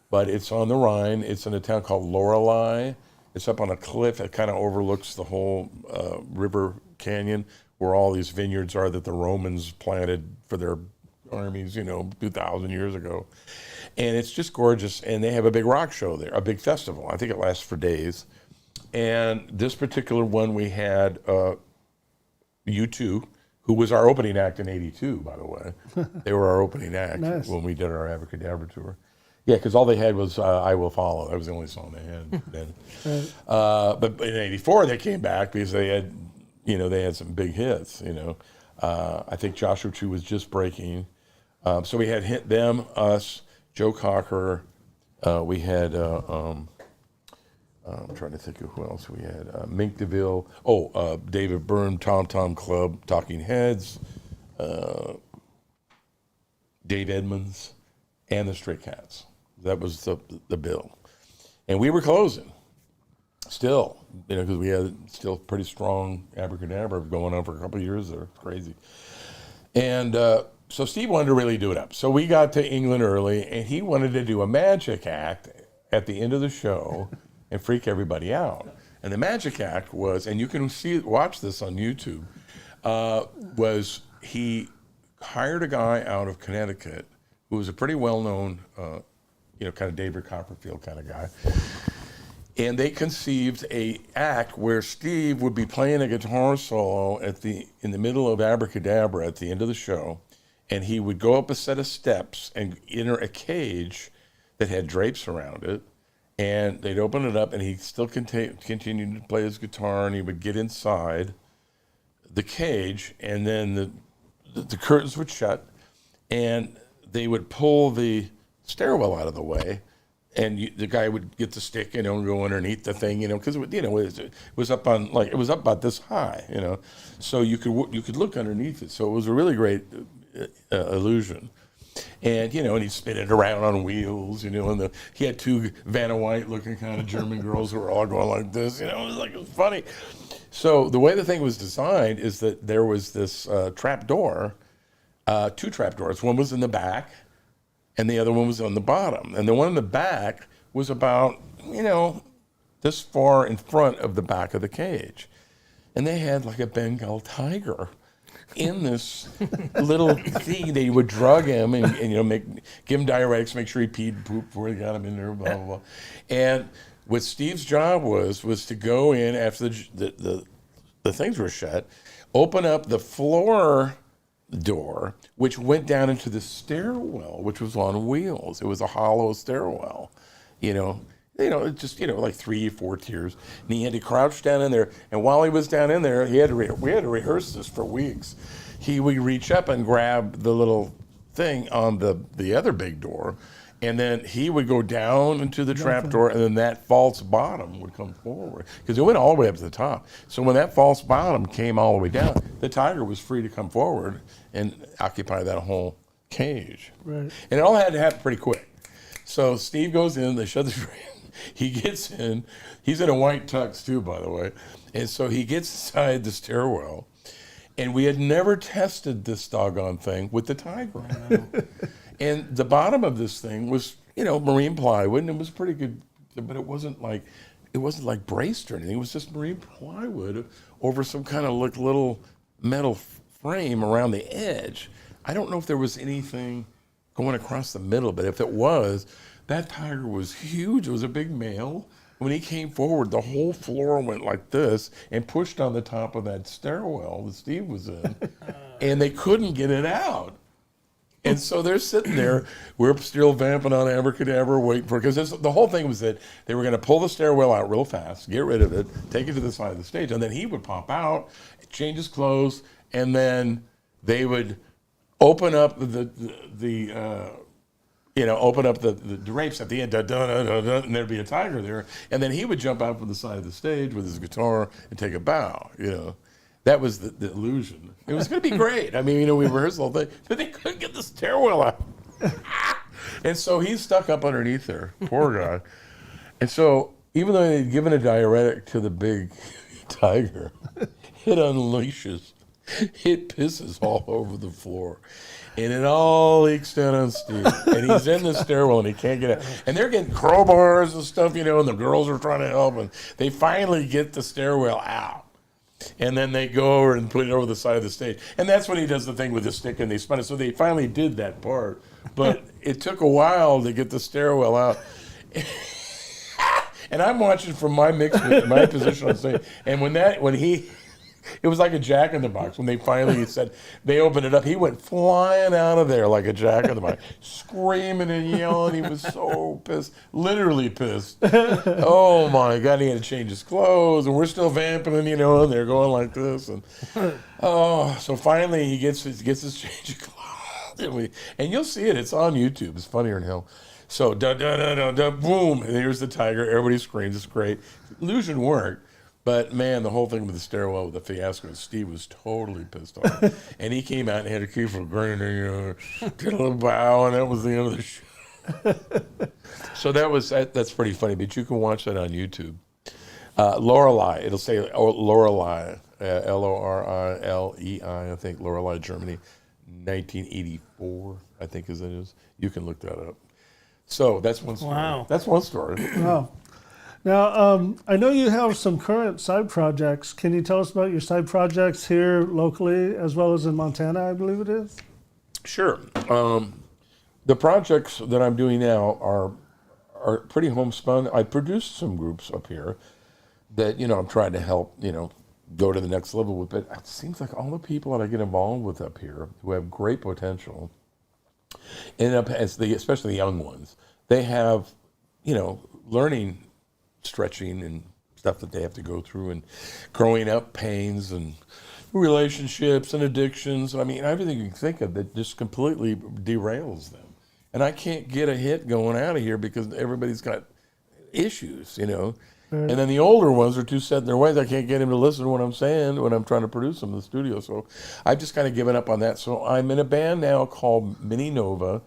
but it's on the Rhine. It's in a town called Lorelei. It's up on a cliff that kind of overlooks the whole river canyon where all these vineyards are that the Romans planted for their armies, 2,000 years ago. And it's just gorgeous. And they have a big rock show there, a big festival. I think it lasts for days. And this particular one, we had U2, who was our opening act in '82, by the way. They were our opening act when we did our Abracadabra tour. Yeah, because all they had was I Will Follow. That was the only song they had then. But in '84, they came back because they had, they had some big hits, I think Joshua Tree was just breaking. So we had them, us, Joe Cocker. We had, I'm trying to think of who else we had. Mink DeVille. David Byrne, Tom Tom Club, Talking Heads, Dave Edmunds, and the Stray Cats. That was the bill. And we were closing still, because we had still pretty strong Abracadabra going on for a couple of years there. Crazy. And so Steve wanted to really do it up. So we got to England early, and he wanted to do a magic act at the end of the show and freak everybody out. And the magic act was, and you can watch this on YouTube, was he hired a guy out of Connecticut who was a pretty well-known, kind of David Copperfield kind of guy. And they conceived a act where Steve would be playing a guitar solo in the middle of Abracadabra at the end of the show, and he would go up a set of steps and enter a cage that had drapes around it, and they'd open it up, and he still continued to play his guitar, and he would get inside the cage, and then the curtains would shut, and they would pull the stairwell out of the way, and the guy would get the stick, and go underneath the thing, because it was up on, it was up about this high, so you could look underneath it. So it was a really great illusion. And, and he'd spin it around on wheels, and he had 2 Vanna White looking kind of German girls who were all going like this, it was funny. So the way the thing was designed is that there was this trap door, 2 trap doors. One was in the back, and the other one was on the bottom. And the one in the back was about, this far in front of the back of the cage. And they had like a Bengal tiger in this little thing. They would drug him and give him diuretics, make sure he peed and pooped before they got him in there, blah, blah, blah. And what Steve's job was to go in after the things were shut, open up the floor door, which went down into the stairwell, which was on wheels. It was a hollow stairwell, it just, like 3-4 tiers. And he had to crouch down in there. And while he was down in there, we had to rehearse this for weeks. He would reach up and grab the little thing on the other big door, and then he would go down into the trap door, and then that false bottom would come forward because it went all the way up to the top. So when that false bottom came all the way down, the tiger was free to come forward and occupy that whole cage. Right. And it all had to happen pretty quick. So Steve goes in, they shut the door in, he gets in, he's in a white tux too, by the way, and so he gets inside the stairwell. And we had never tested this doggone thing with the tiger. And the bottom of this thing was, marine plywood, and it was pretty good, but it wasn't like braced or anything. It was just marine plywood over some kind of little metal frame around the edge. I don't know if there was anything going across the middle, but if it was, that tiger was huge. It was a big male. When he came forward, the whole floor went like this and pushed on the top of that stairwell that Steve was in, and they couldn't get it out. And so they're sitting there. We're still vamping on Abracadabra, waiting for it. Because the whole thing was that they were going to pull the stairwell out real fast, get rid of it, take it to the side of the stage, and then he would pop out, change his clothes, and then they would open up the drapes at the end, and there'd be a tiger there, and then he would jump out from the side of the stage with his guitar and take a bow. That was the illusion. It was going to be great. I mean, we rehearsed the whole thing, but they couldn't get the stairwell out. And so he's stuck up underneath there, poor guy. And so even though they'd given a diuretic to the big tiger, it unleashes. It pisses all over the floor. And it all leaks down on Steve. And he's in the stairwell and he can't get out. And they're getting crowbars and stuff, and the girls are trying to help. And they finally get the stairwell out. And then they go over and put it over the side of the stage. And that's when he does the thing with the stick and they spun it. So they finally did that part. But it took a while to get the stairwell out. And I'm watching from my my position on stage. And it was like a Jack in the Box. When they finally said, they opened it up, he went flying out of there like a Jack in the Box, screaming and yelling. He was so pissed, literally pissed. Oh my God, he had to change his clothes, and we're still vamping, and they're going like this. And so finally he gets his change of clothes. And you'll see it, it's on YouTube. It's funnier than hell. So, boom, and here's the tiger. Everybody screams, it's great. Illusion worked. But man, the whole thing with the stairwell, with the fiasco, Steve was totally pissed off. And he came out and had to keep from grinning, did a little bow, and that was the end of the show. So that's pretty funny, but you can watch that on YouTube. Lorelei, it'll say Lorelei, Lorlei, I think, Lorelei, Germany, 1984, I think is it is. You can look that up. So that's one story. Wow. That's one story. Wow. Now, I know you have some current side projects. Can you tell us about your side projects here locally as well as in Montana, I believe it is? Sure. The projects that I'm doing now are pretty homespun. I produced some groups up here that, I'm trying to help, go to the next level with. But it seems like all the people that I get involved with up here who have great potential end up especially the young ones, they have, learning, stretching and stuff that they have to go through, and growing up pains and relationships and addictions. I mean, everything you can think of that just completely derails them. And I can't get a hit going out of here because everybody's got issues, Right. And then the older ones are too set in their ways. I can't get them to listen to what I'm saying when I'm trying to produce them in the studio. So I've just kind of given up on that. So I'm in a band now called Mini Nova.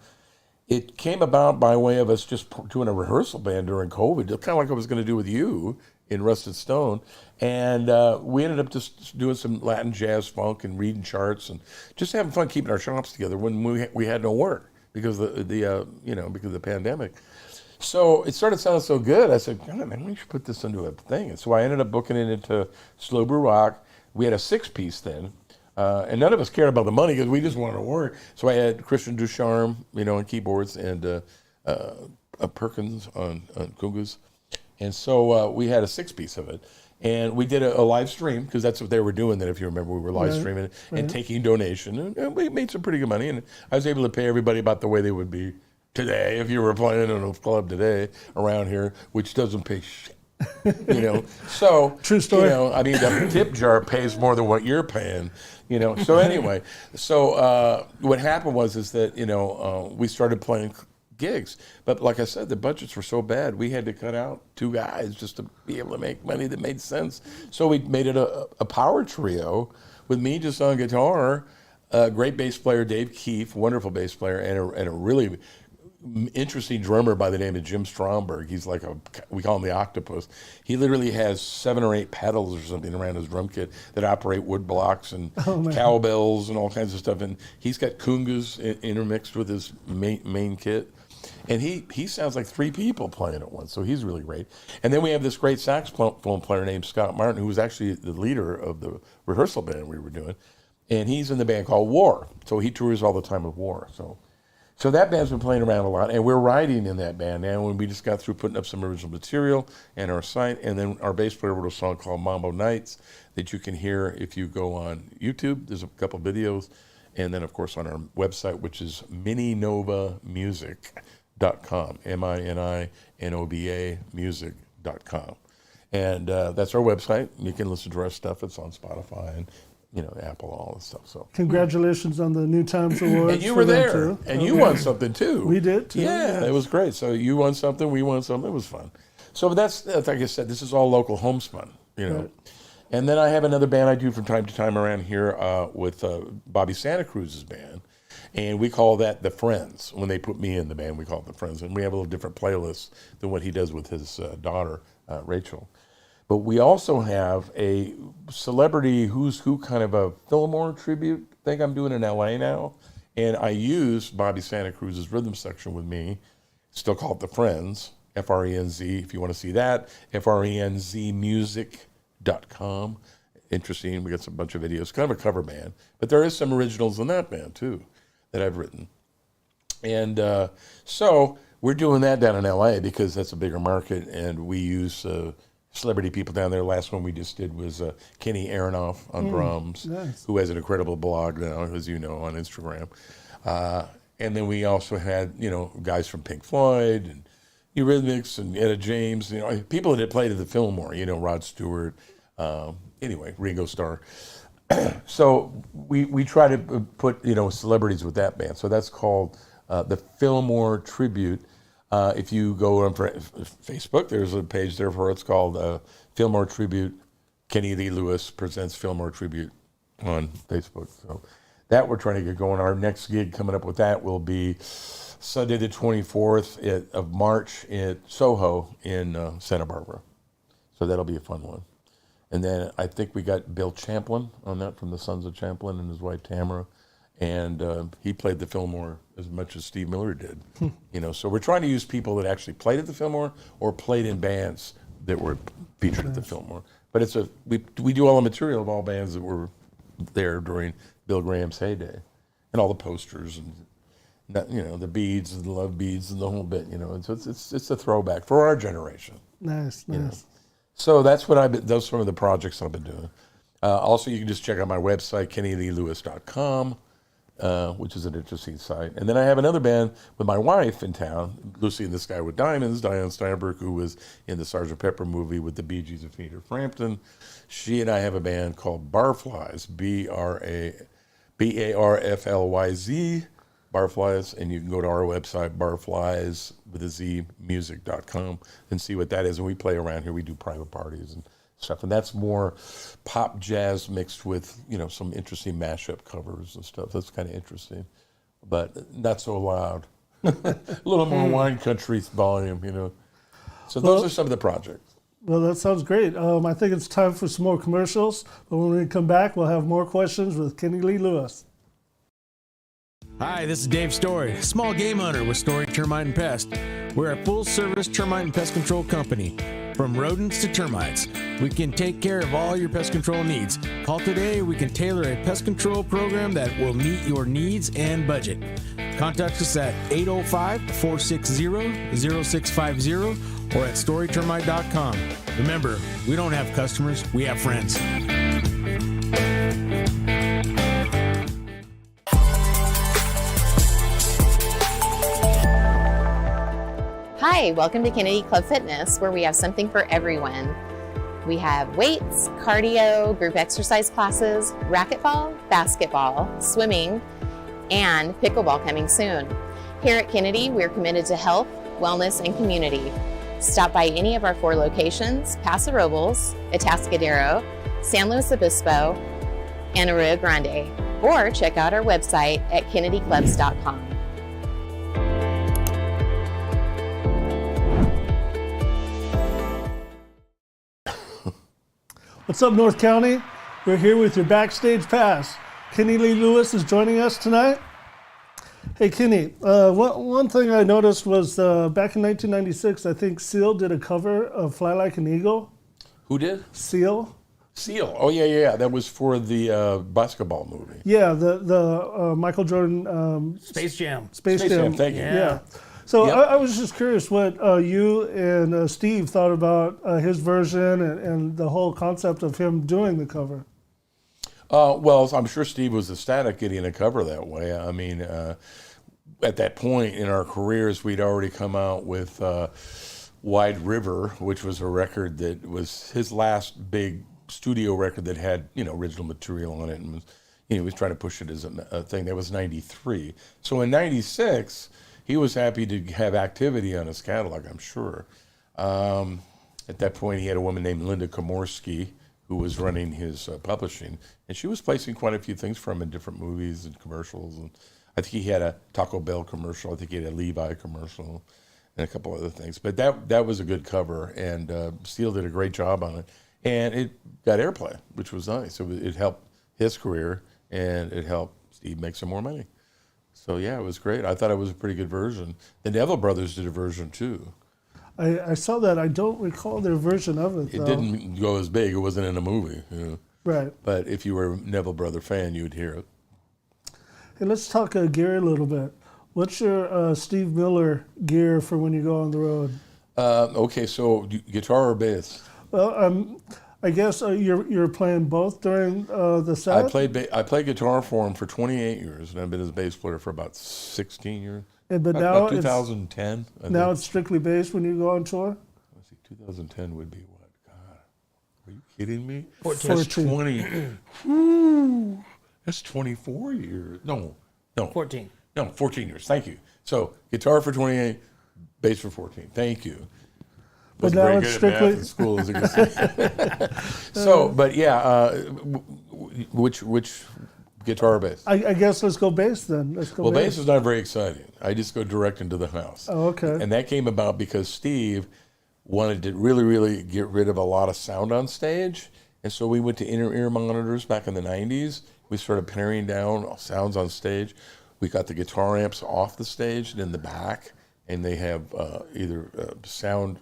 It came about by way of us just doing a rehearsal band during COVID, kind of like I was going to do with you in Rusted Stone. And we ended up just doing some Latin jazz funk and reading charts and just having fun keeping our chops together when we had no work because of the pandemic. So it started sounding so good. I said, God, man, we should put this into a thing. And so I ended up booking it into Slow Brew Rock. We had a 6-piece then. And none of us cared about the money because we just wanted to work. So I had Christian Ducharme, on keyboards, and Perkins on congas. And so we had a 6-piece of it. And we did a live stream because that's what they were doing then, if you remember. We were live streaming and taking donation. And we made some pretty good money. And I was able to pay everybody about the way they would be today if you were playing in a club today around here, which doesn't pay shit. You know, so True story. You know, I mean, the tip jar pays more than what you're paying. You know, so anyway, so what happened is that we started playing gigs, but like I said, the budgets were so bad we had to cut out 2 guys just to be able to make money that made sense. So we made it a power trio with me just on guitar, a great bass player Dave Keefe, wonderful bass player, and a really interesting drummer by the name of Jim Stromberg. He's like we call him the octopus. He literally has 7 or 8 pedals or something around his drum kit that operate wood blocks and cowbells and all kinds of stuff. And he's got congas intermixed with his main kit. And he sounds like 3 people playing at once, so he's really great. And then we have this great saxophone player named Scott Martin, who was actually the leader of the rehearsal band we were doing. And he's in the band called War, so he tours all the time with War. So that band's been playing around a lot, and we're writing in that band now. And we just got through putting up some original material and our site, and then our bass player wrote a song called Mambo Nights that you can hear if you go on YouTube. There's a couple videos, and then of course on our website, which is mininovamusic.com, MININOBA music.com, and that's our website. You can listen to our stuff. It's on Spotify and Apple, all this stuff. So Congratulations on the New Times Awards. and you for were them, there, too. and you won something too. We did too. Yeah, yes. it was great. So you won something, we won something. It was fun. So that's like I said, this is all local homespun, Right. And then I have another band I do from time to time around here with Bobby Santa Cruz's band, and we call that the Friends. When they put me in the band, we call it the Friends, and we have a little different playlist than what he does with his daughter Rachel. But we also have a celebrity who's who kind of a Fillmore tribute thing I'm doing in LA now. And I use Bobby Santa Cruz's rhythm section with me, still called The Friends, F-R-E-N-Z, if you want to see that, FRENZmusic.com. Interesting, we got a bunch of videos, kind of a cover band. But there is some originals in that band too that I've written. And so we're doing that down in LA because that's a bigger market, and we use celebrity people down there. Last one we just did was Kenny Aronoff on drums, nice. who has an incredible blog now, as you know, on Instagram. And then we also had, guys from Pink Floyd and Eurythmics and Etta James, people that had played at the Fillmore, Rod Stewart, Ringo Starr. So we try to put, celebrities with that band. So that's called the Fillmore Tribute. If you go on Facebook, there's a page there for it. It's called Fillmore Tribute. Kenny Lee Lewis presents Fillmore Tribute on Facebook. So that we're trying to get going. Our next gig coming up with that will be Sunday the 24th of March at Soho in Santa Barbara. So that'll be a fun one. And then I think we got Bill Champlin on that from the Sons of Champlin and his wife Tamara. And he played the Fillmore as much as Steve Miller did. So we're trying to use people that actually played at the Fillmore or played in bands that were featured at the Fillmore. But we do all the material of all bands that were there during Bill Graham's heyday, and all the posters and the beads and the love beads and the whole bit. So it's a throwback for our generation. Nice. So that's what those are some of the projects I've been doing. Also, you can just check out my website, KennyLeeLewis.com. Which is an interesting site. And then I have another band with my wife in town, Lucy and This Guy with Diamonds, Diane Steinberg, who was in the Sgt. Pepper movie with the Bee Gees and Peter Frampton. She and I have a band called Barflies, B-A-R-F-L-Y-Z, Barflies, and you can go to our website, barflies.music.com, and see what that is. And we play around here. We do private parties and stuff, and that's more pop jazz mixed with some interesting mashup covers and stuff. That's kind of interesting, but not so loud. A little more wine country volume, So those are some of the projects. Well, that sounds great. I think it's time for some more commercials, but when we come back, we'll have more questions with Kenny Lee Lewis. Hi, this is Dave Story, small game hunter with Story Termite and Pest. We're a full-service termite and pest control company. From rodents to termites, we can take care of all your pest control needs. Call today, we can tailor a pest control program that will meet your needs and budget. Contact us at 805-460-0650 or at storytermite.com. Remember, we don't have customers, we have friends. Hi, welcome to Kennedy Club Fitness, where we have something for everyone. We have weights, cardio, group exercise classes, racquetball, basketball, swimming, and pickleball coming soon. Here at Kennedy, we're committed to health, wellness, and community. Stop by any of our 4 locations: Paso Robles, Atascadero, San Luis Obispo, and Arroyo Grande, or check out our website at kennedyclubs.com. What's up, North County? We're here with your backstage pass. Kenny Lee Lewis is joining us tonight. Hey, Kenny, one thing I noticed was back in 1996, I think Seal did a cover of Fly Like an Eagle. Who did? Seal? Seal. Oh, yeah. That was for the basketball movie. Yeah, the Michael Jordan Space Jam. Space Jam. Thank you. Yeah. So Yep. I was just curious what you and Steve thought about his version and the whole concept of him doing the cover. Well, I'm sure Steve was ecstatic getting a cover that way. I mean, at that point in our careers, we'd already come out with Wide River, which was a record that was his last big studio record that had, original material on it, and was, he was trying to push it as a thing. That was 93. So in 96, he was happy to have activity on his catalog, I'm sure. At that point, he had a woman named Linda Komorski who was running his publishing, and she was placing quite a few things for him in different movies and commercials. And I think he had a Taco Bell commercial. I think he had a Levi commercial and a couple other things. But that was a good cover, and Steele did a great job on it. And it got airplay, which was nice. It helped his career, and it helped Steve make some more money. So, yeah, it was great. I thought it was a pretty good version. The Neville Brothers did a version, too. I saw that. I don't recall their version of it, though. It didn't go as big. It wasn't in a movie. Right. But if you were a Neville Brother fan, you'd hear it. Hey, let's talk gear a little bit. What's your Steve Miller gear for when you go on the road? Okay, so guitar or bass? Well, I guess you're playing both during the set? I played guitar for him for 28 years, and I've been his bass player for about 16 years. But About now 2010. now it's strictly bass when you go on tour? Let's see, 2010 would be what? God, are you kidding me? 14. That's 20. Whew, that's 24 years. No. 14. No, 14 years. Thank you. So guitar for 28, bass for 14. Thank you. But Wasn't now very it's good at math strictly- in school, as you can see. So, but yeah, which guitar or bass? I guess let's go bass then. Let's go Well, bass is not very exciting. I just go direct into the house. Oh, okay. And that came about because Steve wanted to really, really get rid of a lot of sound on stage. And so we went to inner ear monitors back in the 90s. We started paring down sounds on stage. We got the guitar amps off the stage and in the back, and they have either sound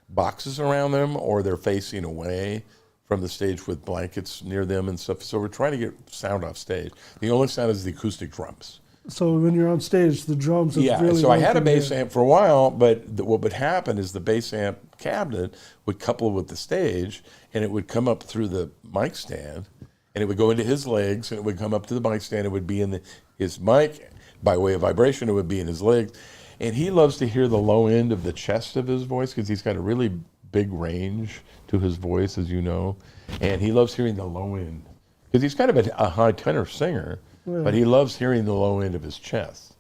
boxes around them or they're facing away from the stage with blankets near them and stuff. So we're trying to get sound off stage. The only sound is the acoustic drums. So when you're on stage, the drums have Yeah, really so I had a welcomed bass you. amp for a while, but what would happen is the bass amp cabinet would couple with the stage, and it would come up through the mic stand, and it would go into his legs, and it would come up to the mic stand. It would be in his mic. By way of vibration, it would be in his legs. And he loves to hear the low end of the chest of his voice because he's got a really big range to his voice, as you know. And he loves hearing the low end because he's kind of a high tenor singer, but he loves hearing the low end of his chest.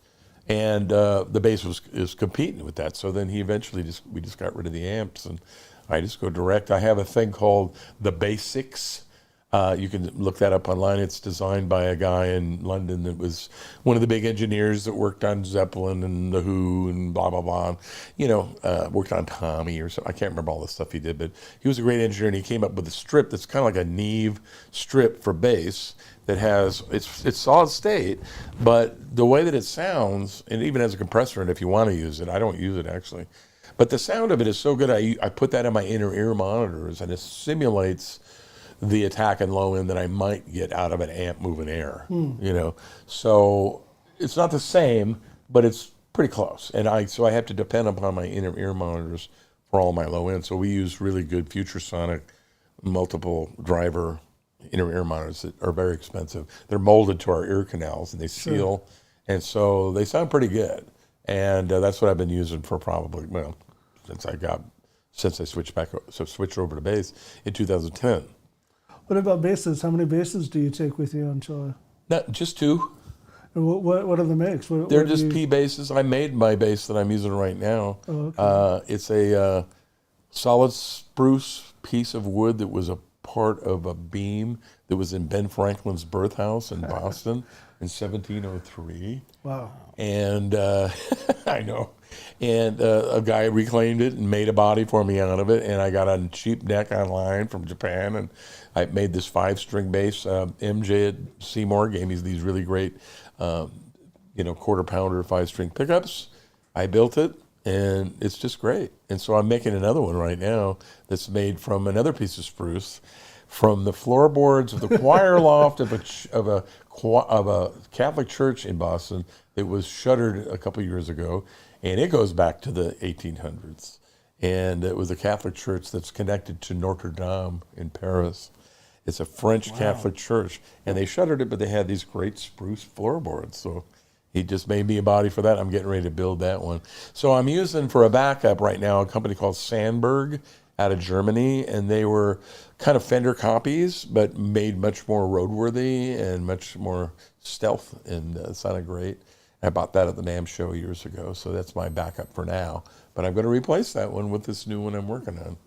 And the bass is competing with that. So then he eventually we just got rid of the amps, and I just go direct. I have a thing called the Basics. You can look that up online. It's designed by a guy in London that was one of the big engineers that worked on Zeppelin and The Who and blah, blah, blah. Worked on Tommy or something. I can't remember all the stuff he did, but he was a great engineer, and he came up with a strip that's kind of like a Neve strip for bass that has, it's solid state, but the way that it sounds, and it even has a compressor in it if you want to use it. I don't use it, actually. But the sound of it is so good, I put that in my inner ear monitors, and it simulates the attack and low end that I might get out of an amp moving air, So it's not the same, but it's pretty close. And so I have to depend upon my inner ear monitors for all my low end. So we use really good Futuresonic multiple driver inner ear monitors that are very expensive. They're molded to our ear canals and they seal, and so they sound pretty good. And that's what I've been using for probably, well, since I switched over to bass in 2010. What about basses? How many basses do you take with you on tour? Not just two. And what are the makes? They're just P basses. I made my bass that I'm using right now. Oh, okay. It's a solid spruce piece of wood that was a part of a beam that was in Ben Franklin's birthhouse in Boston in 1703. Wow. And I know. And a guy reclaimed it and made a body for me out of it. And I got a cheap neck online from Japan. And I made this 5-string bass. MJ at Seymour gave me these really great, quarter pounder 5-string pickups. I built it. And it's just great. And so I'm making another one right now that's made from another piece of spruce from the floorboards of the choir loft of a Catholic church in Boston that was shuttered a couple years ago. And it goes back to the 1800s. And it was a Catholic church that's connected to Notre Dame in Paris. It's a French Catholic church. And they shuttered it, but they had these great spruce floorboards. So he just made me a body for that. I'm getting ready to build that one. So I'm using for a backup right now a company called Sandberg out of Germany, and they were kind of Fender copies, but made much more roadworthy and much more stealth, and sounded great. I bought that at the NAMM show years ago, so that's my backup for now. But I'm going to replace that one with this new one I'm working on.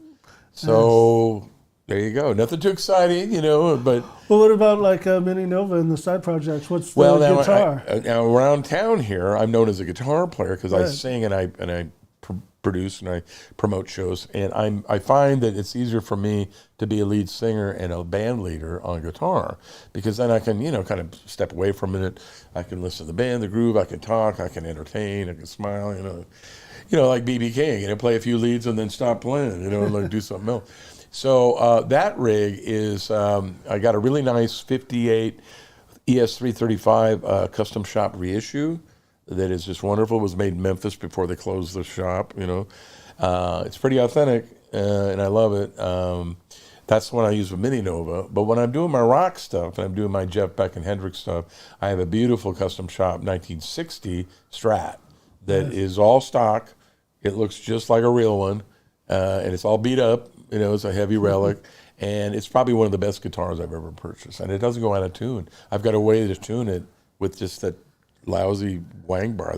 So there you go. Nothing too exciting, but... Well, what about like Mini Nova and the side projects? What's the guitar? Now around town here, I'm known as a guitar player because I sing and I produce and I promote shows. And I find that it's easier for me to be a lead singer and a band leader on guitar because then I can, kind of step away for a minute. I can listen to the band, the groove. I can talk. I can entertain. I can smile. Like B.B. King. Play a few leads and then stop playing. And like do something else. So that rig is, I got a really nice 58 ES335 custom shop reissue that is just wonderful. It was made in Memphis before they closed the shop, It's pretty authentic, and I love it. That's the one I use with Mini Nova. But when I'm doing my rock stuff and I'm doing my Jeff Beck and Hendrix stuff, I have a beautiful custom shop 1960 Strat that is all stock. It looks just like a real one, and it's all beat up. It's a heavy relic, and it's probably one of the best guitars I've ever purchased. And it doesn't go out of tune. I've got a way to tune it with just that lousy wang bar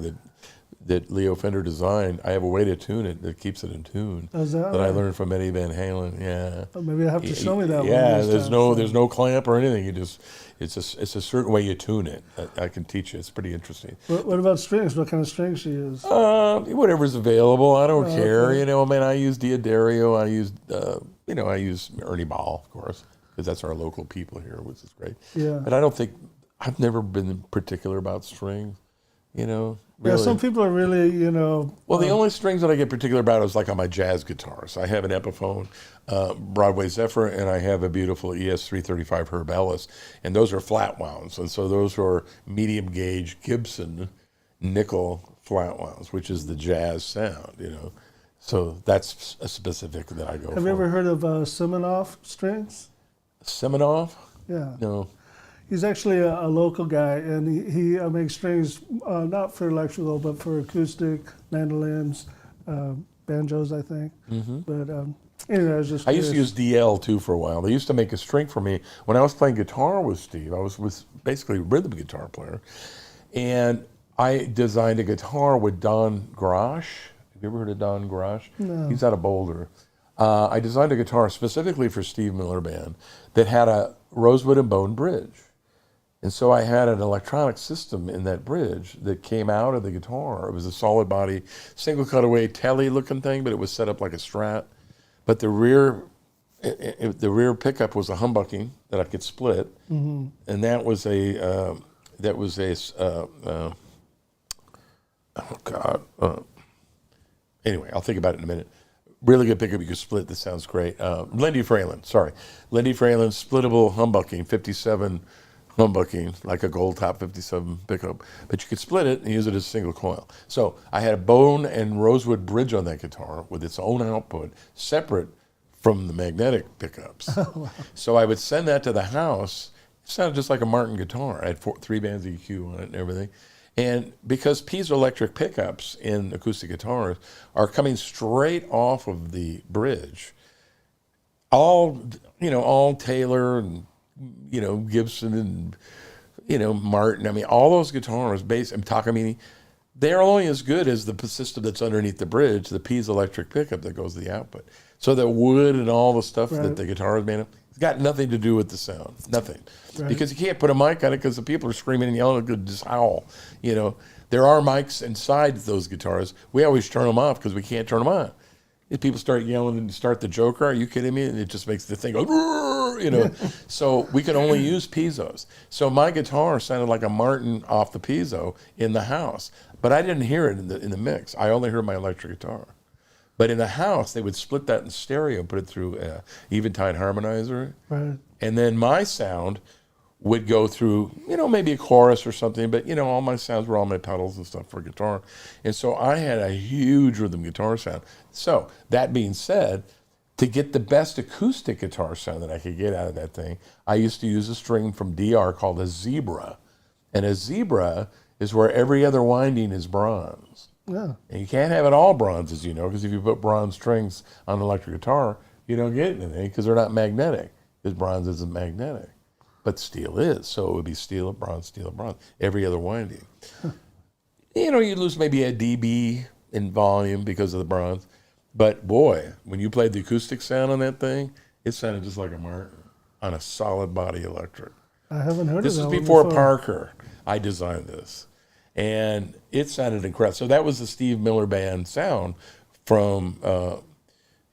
that Leo Fender designed. I have a way to tune it that keeps it in tune. Oh, that I learned from Eddie Van Halen. Yeah. Oh, maybe I have to show me that one. Yeah, there's no clamp or anything. It's a certain way you tune it. I can teach you. It's pretty interesting. What about strings? What kind of strings do you use? Whatever's available. I don't care. Okay. I use Diodario. I use Ernie Ball, of course, because that's our local people here, which is great. Yeah. But I've never been particular about strings, really. Yeah, some people are really, Well, the only strings that I get particular about is like on my jazz guitars. I have an Epiphone Broadway Zephyr, and I have a beautiful ES335 Herb Ellis, and those are flat wounds. And so those are medium gauge Gibson nickel flat wounds, which is the jazz sound, So that's a specific that I go for. Have you ever heard of Siminoff strings? Siminoff? Yeah. No. He's actually a local guy, and he makes strings not for electrical, but for acoustic, mandolins, banjos, I think. Mm-hmm. But anyway, I was just I used to use DL too for a while. They used to make a string for me when I was playing guitar with Steve. I was basically a rhythm guitar player, and I designed a guitar with Don Grosh. Have you ever heard of Don Grosh? No. He's out of Boulder. I designed a guitar specifically for Steve Miller Band that had a rosewood and bone bridge. And so I had an electronic system in that bridge that came out of the guitar. It was a solid body, single cutaway telly looking thing, but it was set up like a Strat. But the rear pickup was a humbucking that I could split, and that was anyway, I'll think about it in a minute. Really good pickup you could split. That sounds great. Lindy Fralin, splittable humbucking, 57 humbucking, like a Gold Top 57 pickup, but you could split it and use it as a single coil. So I had a bone and rosewood bridge on that guitar with its own output, separate from the magnetic pickups. So I would send that to the house. It sounded just like a Martin guitar. I had 3 bands EQ on it and everything. And because piezoelectric pickups in acoustic guitars are coming straight off of the bridge, all Taylor and, Gibson and, Martin, I mean, all those guitars, bass and Takamine, they're only as good as the system that's underneath the bridge, the piezoelectric pickup that goes to the output. So the wood and all the stuff that the guitar is made of, it's got nothing to do with the sound, nothing. Right. Because you can't put a mic on it because the people are screaming and yelling, it could just howl. There are mics inside those guitars. We always turn them off because we can't turn them on. If people start yelling and start the Joker, are you kidding me? And it just makes the thing go, So we can only use piezos. So my guitar sounded like a Martin off the piezo in the house, but I didn't hear it in the mix. I only heard my electric guitar. But in the house, they would split that in stereo, put it through an Eventide harmonizer, Right. and then my sound would go through, maybe a chorus or something, but, all my sounds were all my pedals and stuff for guitar. And so I had a huge rhythm guitar sound. So that being said, to get the best acoustic guitar sound that I could get out of that thing, I used to use a string from DR called a zebra. And a zebra is where every other winding is bronze. Yeah. And you can't have it all bronze, as you know, because if you put bronze strings on an electric guitar, you don't get anything because they're not magnetic, because bronze isn't magnetic. But steel is, so it would be steel, bronze, every other winding. You lose maybe a dB in volume because of the bronze. But boy, when you played the acoustic sound on that thing, it sounded just like a Martin on a solid body electric. I haven't heard This of is that before one Parker. I designed this. And it sounded incredible. So that was the Steve Miller Band sound from,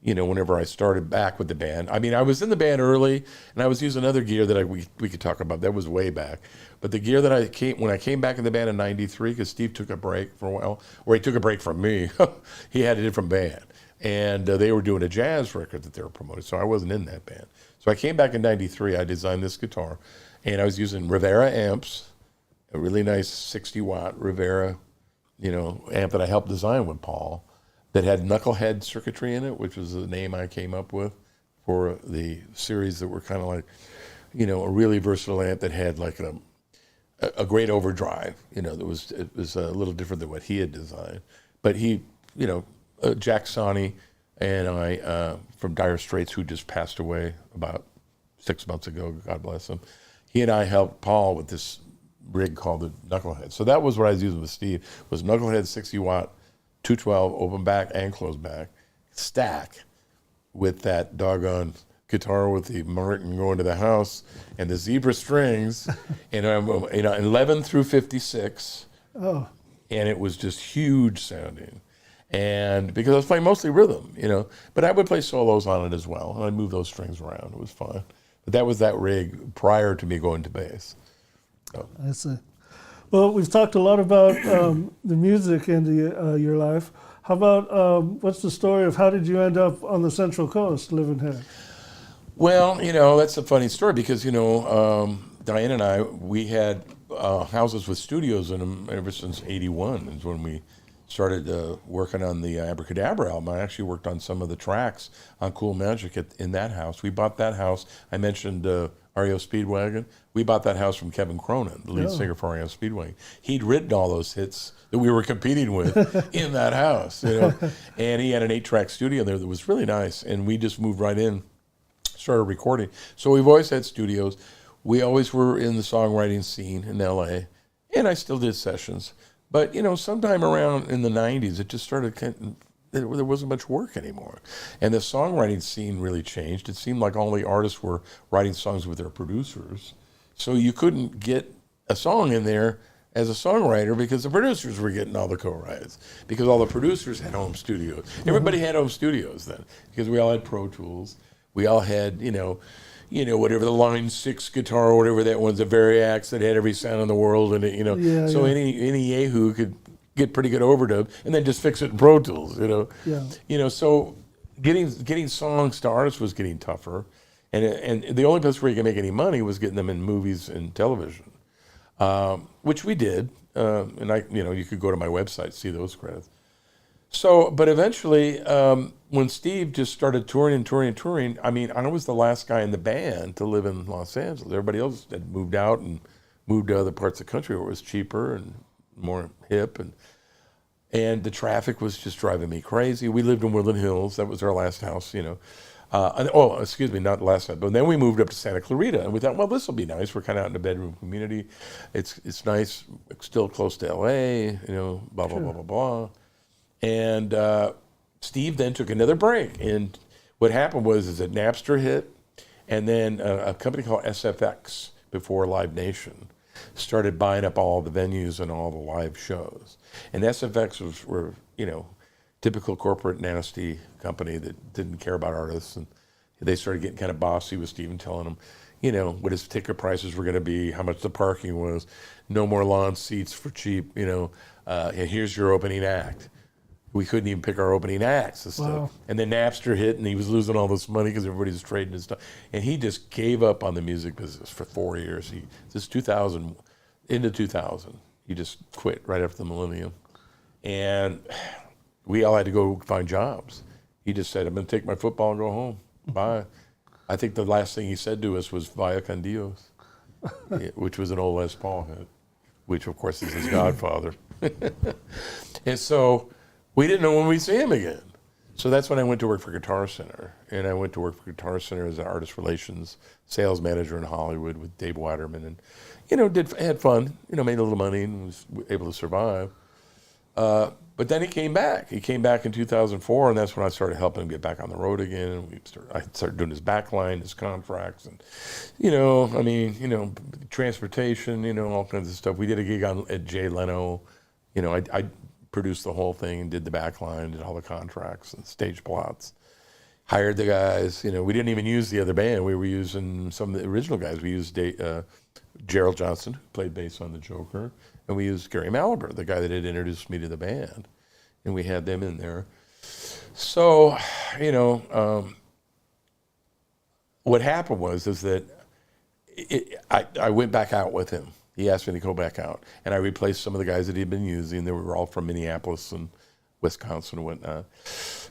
whenever I started back with the band. I mean, I was in the band early, and I was using other gear that we could talk about. That was way back. But the gear that when I came back in the band in '93, because Steve took a break for a while, or he took a break from me. He had a different band. And they were doing a jazz record that they were promoting, so I wasn't in that band. So I came back in '93, I designed this guitar, and I was using Rivera amps, a really nice 60-watt Rivera, amp that I helped design with Paul, that had knucklehead circuitry in it, which was the name I came up with for the series that were kind of like, a really versatile amp that had like a great overdrive, it was a little different than what he had designed. But he, Jack Sonny and I, from Dire Straits, who just passed away about 6 months ago, God bless him, he and I helped Paul with this rig called the Knucklehead. So that was what I was using with Steve, was Knucklehead 60-watt, 212, open back and closed back, stack with that doggone guitar with the Martin going to the house and the zebra strings, and 11 through 56. Oh. And it was just huge sounding. And because I was playing mostly rhythm, but I would play solos on it as well, and I'd move those strings around. It was fun. But that was that rig prior to me going to bass. So. I see. Well, we've talked a lot about the music in your life. How about what's the story of how did you end up on the Central Coast living here? Well, that's a funny story because, Diane and I, we had houses with studios in them ever since '81 is when we started working on the Abracadabra album. I actually worked on some of the tracks on Cool Magic in that house. We bought that house. I mentioned REO Speedwagon. We bought that house from Kevin Cronin, the lead singer for REO Speedwagon. He'd written all those hits that we were competing with in that house, and he had an 8-track studio there that was really nice, and we just moved right in, started recording. So we've always had studios. We always were in the songwriting scene in LA, and I still did sessions. But, sometime around in the 90s, it just started, there wasn't much work anymore. And the songwriting scene really changed. It seemed like all the artists were writing songs with their producers. So you couldn't get a song in there as a songwriter because the producers were getting all the co-writes, because all the producers had home studios. Everybody had home studios then, because we all had Pro Tools. We all had, whatever the Line 6 guitar or whatever that one's, a Variax that had every sound in the world, and any yahoo could get pretty good overdub and then just fix it in Pro Tools, So getting songs to artists was getting tougher, And the only place where you could make any money was getting them in movies and television, which we did. And you could go to my website, see those credits. So, but eventually, when Steve just started touring, I mean, I was the last guy in the band to live in Los Angeles. Everybody else had moved out and moved to other parts of the country where it was cheaper and more hip, and the traffic was just driving me crazy. We lived in Woodland Hills. That was our last house, not last night, but then we moved up to Santa Clarita, and we thought, well, this will be nice. We're kind of out in a bedroom community. It's nice, still close to LA, blah, blah, blah, blah, blah. And Steve then took another break. And what happened was that Napster hit, and then a company called SFX, before Live Nation, started buying up all the venues and all the live shows. And SFX were typical corporate nasty company that didn't care about artists. And they started getting kind of bossy with Steve and telling him, what his ticket prices were going to be, how much the parking was, no more lawn seats for cheap, here's your opening act. We couldn't even pick our opening acts and stuff. Wow. And then Napster hit, and he was losing all this money because everybody was trading his stuff. And he just gave up on the music business for 4 years. Into 2000, he just quit right after the millennium. And we all had to go find jobs. He just said, I'm going to take my football and go home. Bye. I think the last thing he said to us was Vaya con Dios, which was an old Les Paul hit, which, of course, is his godfather. And so we didn't know when we'd see him again. So that's when I went to work for Guitar Center. And I went to work for Guitar Center as an artist relations sales manager in Hollywood with Dave Waterman. And, had fun, made a little money and was able to survive. But then he came back. He came back in 2004, and that's when I started helping him get back on the road again. And I started doing his backline, his contracts, and, transportation, all kinds of stuff. We did a gig at Jay Leno. I produced the whole thing and did the backline, did all the contracts and stage plots. Hired the guys. We didn't even use the other band. We were using some of the original guys. We used Gerald Johnson, who played bass on The Joker, and we used Gary Malaber, the guy that had introduced me to the band, and we had them in there. So, what happened was that I went back out with him. He asked me to go back out, and I replaced some of the guys that he'd been using. They were all from Minneapolis and Wisconsin and whatnot.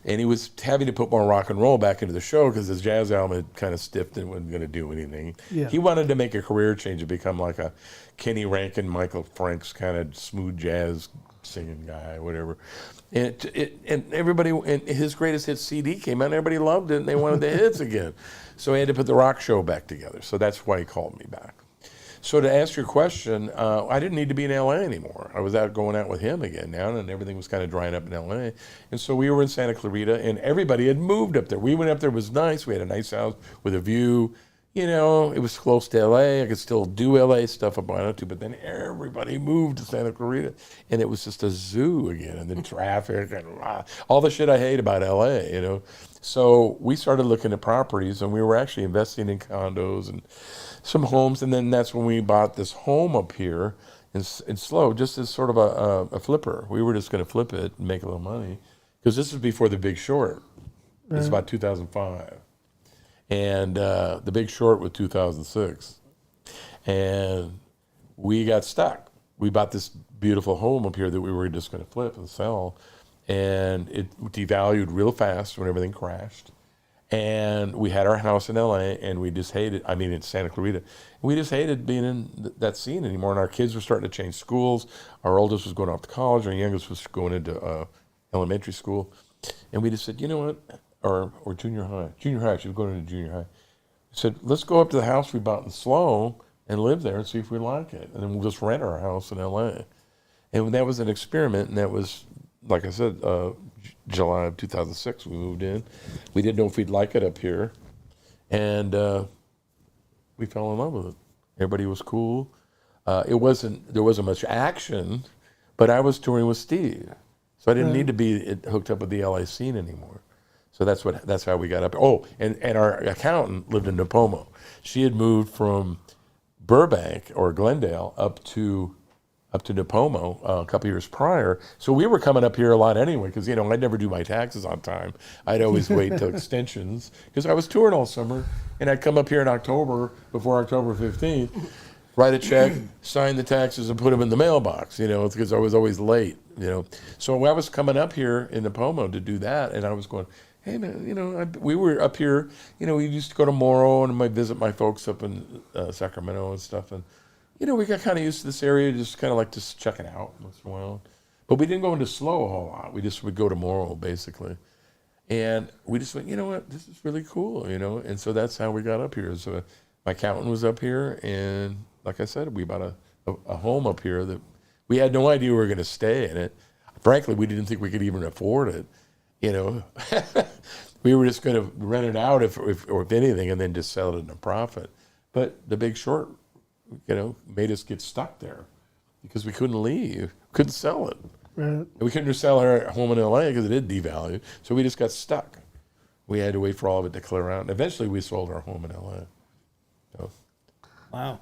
And he was having to put more rock and roll back into the show because his jazz album had kind of stiffed and wasn't going to do anything. Yeah. He wanted to make a career change and become like a Kenny Michael Franks kind of smooth jazz singing guy, whatever. And everybody, and his greatest hits CD came out, and everybody loved it, and they wanted the hits again. So he had to put the rock show back together. So that's why he called me back. So to answer your question, I didn't need to be in LA anymore. I was going out with him again now, and everything was kind of drying up in LA. And so we were in Santa Clarita, and everybody had moved up there. We went up there, it was nice. We had a nice house with a view. It was close to LA. I could still do LA stuff if I wanted to, but then everybody moved to Santa Clarita, and it was just a zoo again, and then traffic and all the shit I hate about LA, So we started looking at properties, and we were actually investing in condos and some homes, and then that's when we bought this home up here in Slow, just as sort of a flipper. We were just going to flip it and make a little money, because this was before The Big Short. Right. It's about 2005. And The Big Short was 2006. And we got stuck. We bought this beautiful home up here that we were just going to flip and sell, and it devalued real fast when everything crashed. And we had our house in LA, and we just hated, in Santa Clarita. We just hated being in that scene anymore. And our kids were starting to change schools. Our oldest was going off to college. Our youngest was going into elementary school. And we just said, you know what? Or junior high. Junior high, she was going into junior high. We said, let's go up to the house we bought in Slow and live there and see if we like it. And then we'll just rent our house in LA. And that was an experiment, and that was, like I said, July of 2006, we moved in. We didn't know if we'd like it up here, and we fell in love with it. Everybody was cool. There wasn't much action, but I was touring with Steve, so I didn't need to be hooked up with the LA scene anymore. So that's how we got up. Oh, and our accountant lived in Napomo. She had moved from Burbank or Glendale up to up to Napomo a couple years prior. So we were coming up here a lot anyway, because, you know, I'd never do my taxes on time. I'd always wait till extensions, because I was touring all summer, and I'd come up here in October, before October 15th, write a check, sign the taxes, and put them in the mailbox, you know, because I was always late, you know. So I was coming up here in Napomo to do that, and I was going, hey, man, you know, we were up here, you know, we used to go to Morrow, and I might visit my folks up in Sacramento and stuff, and you know, we got kind of used to this area, just kind of like just check it out once in a while. But we didn't go into Slow a whole lot. We just would go to Morrow, basically. And we just went, you know what, this is really cool, you know. And so that's how we got up here. So my accountant was up here, and like I said, we bought a home up here that we had no idea we were going to stay in it. Frankly, we didn't think we could even afford it, you know. We were just going to rent it out if anything, and then just sell it in a profit. But The Big Short, you know, made us get stuck there because we couldn't leave, couldn't sell it. Right. And we couldn't just sell our home in LA because it did devalue. So we just got stuck. We had to wait for all of it to clear out. And eventually we sold our home in LA. So. Wow.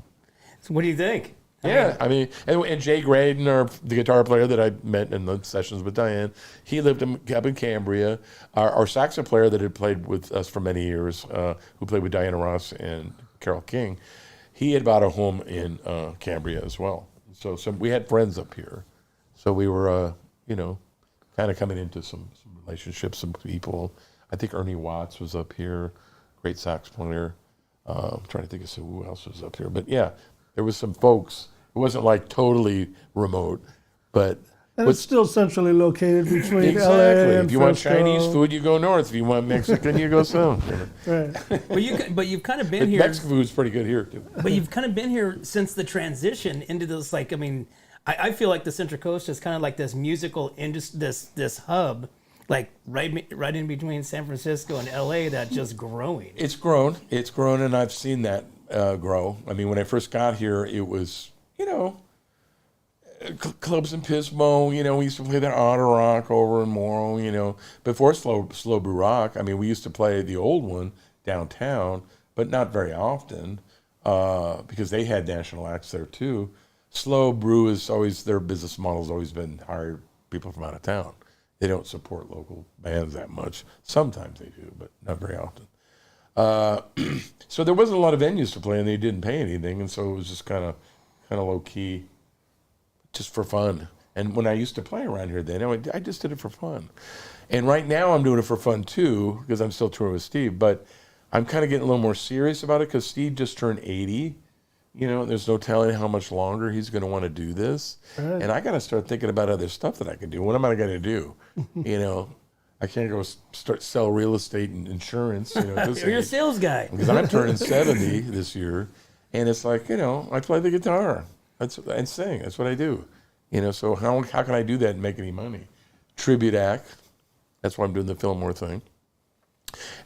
So what do you think? I mean, and Jay Graydon, the guitar player that I met in the sessions with Diane, he lived up in Cambria. Our saxophone player that had played with us for many years, who played with Diana Ross and Carole King, he had bought a home in Cambria as well. So we had friends up here. So we were, you know, kind of coming into some relationships, some people. I think Ernie Watts was up here, great sax player. I'm trying to think of who else was up here. But yeah, there was some folks. It wasn't like totally remote, but... And it's still centrally located between exactly. LA and If you want Frisco. Chinese food, you go north. If you want Mexican, you go south. Right. But you've kind of been here. Mexican food's pretty good here too. But you've kind of been here since the transition into this. Like, I mean, I feel like the Central Coast is kind of like this musical this hub, like right in between San Francisco and LA, that's just growing. It's grown, and I've seen that grow. I mean, when I first got here, it was, you know, clubs in Pismo, you know, we used to play that Otter Rock over in Morrow, you know, before Slow Brew Rock. I mean, we used to play the old one downtown, but not very often because they had national acts there too. Slow Brew is always, their business model's always been hire people from out of town. They don't support local bands that much. Sometimes they do, but not very often. So there wasn't a lot of venues to play, and they didn't pay anything, and so it was just kind of low key. Just for fun. And when I used to play around here then, I just did it for fun. And right now I'm doing it for fun too, because I'm still touring with Steve, but I'm kind of getting a little more serious about it because Steve just turned 80. You know, there's no telling how much longer he's going to want to do this. Right. And I got to start thinking about other stuff that I can do. What am I going to do? You know, I can't go sell real estate and insurance. You know, You're a sales guy. Because I'm turning 70 this year. And it's like, you know, I play the guitar. And sing. That's what I do. You know, so how can I do that and make any money? Tribute act. That's why I'm doing the Fillmore thing.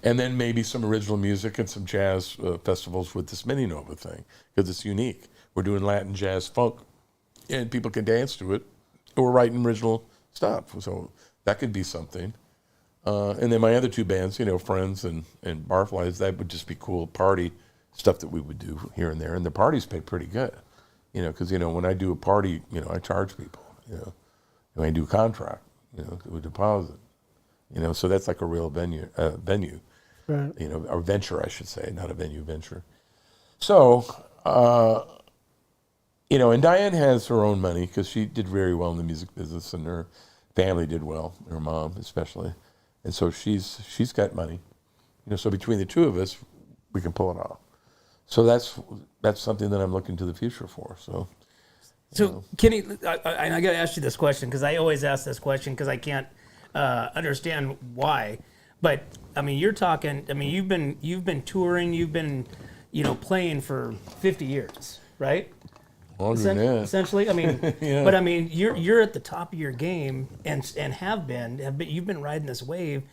And then maybe some original music and some jazz festivals with this Mini Nova thing, because it's unique. We're doing Latin jazz funk, and people can dance to it. We're writing original stuff, so that could be something. And then my other two bands, you know, Friends and Barflies, that would just be cool party stuff that we would do here and there. And the parties pay pretty good. You know, because, you know, when I do a party, you know, I charge people, you know. When I do a contract, you know, with deposit, you know, so that's like a real venue, right. You know, or venture, I should say, not a venture. So, you know, and Diane has her own money because she did very well in the music business, and her family did well, her mom especially. And so she's got money, you know, so between the two of us, we can pull it off. So that's something that I'm looking to the future for. So Kenny, I got to ask you this question because I always ask this question because I can't understand why. But I mean, you're talking. I mean, you've been touring. You've been, you know, playing for 50 years, right? Longer than that. Essentially, I mean, Yeah. But I mean, you're at the top of your game and have been. You've been riding this wave.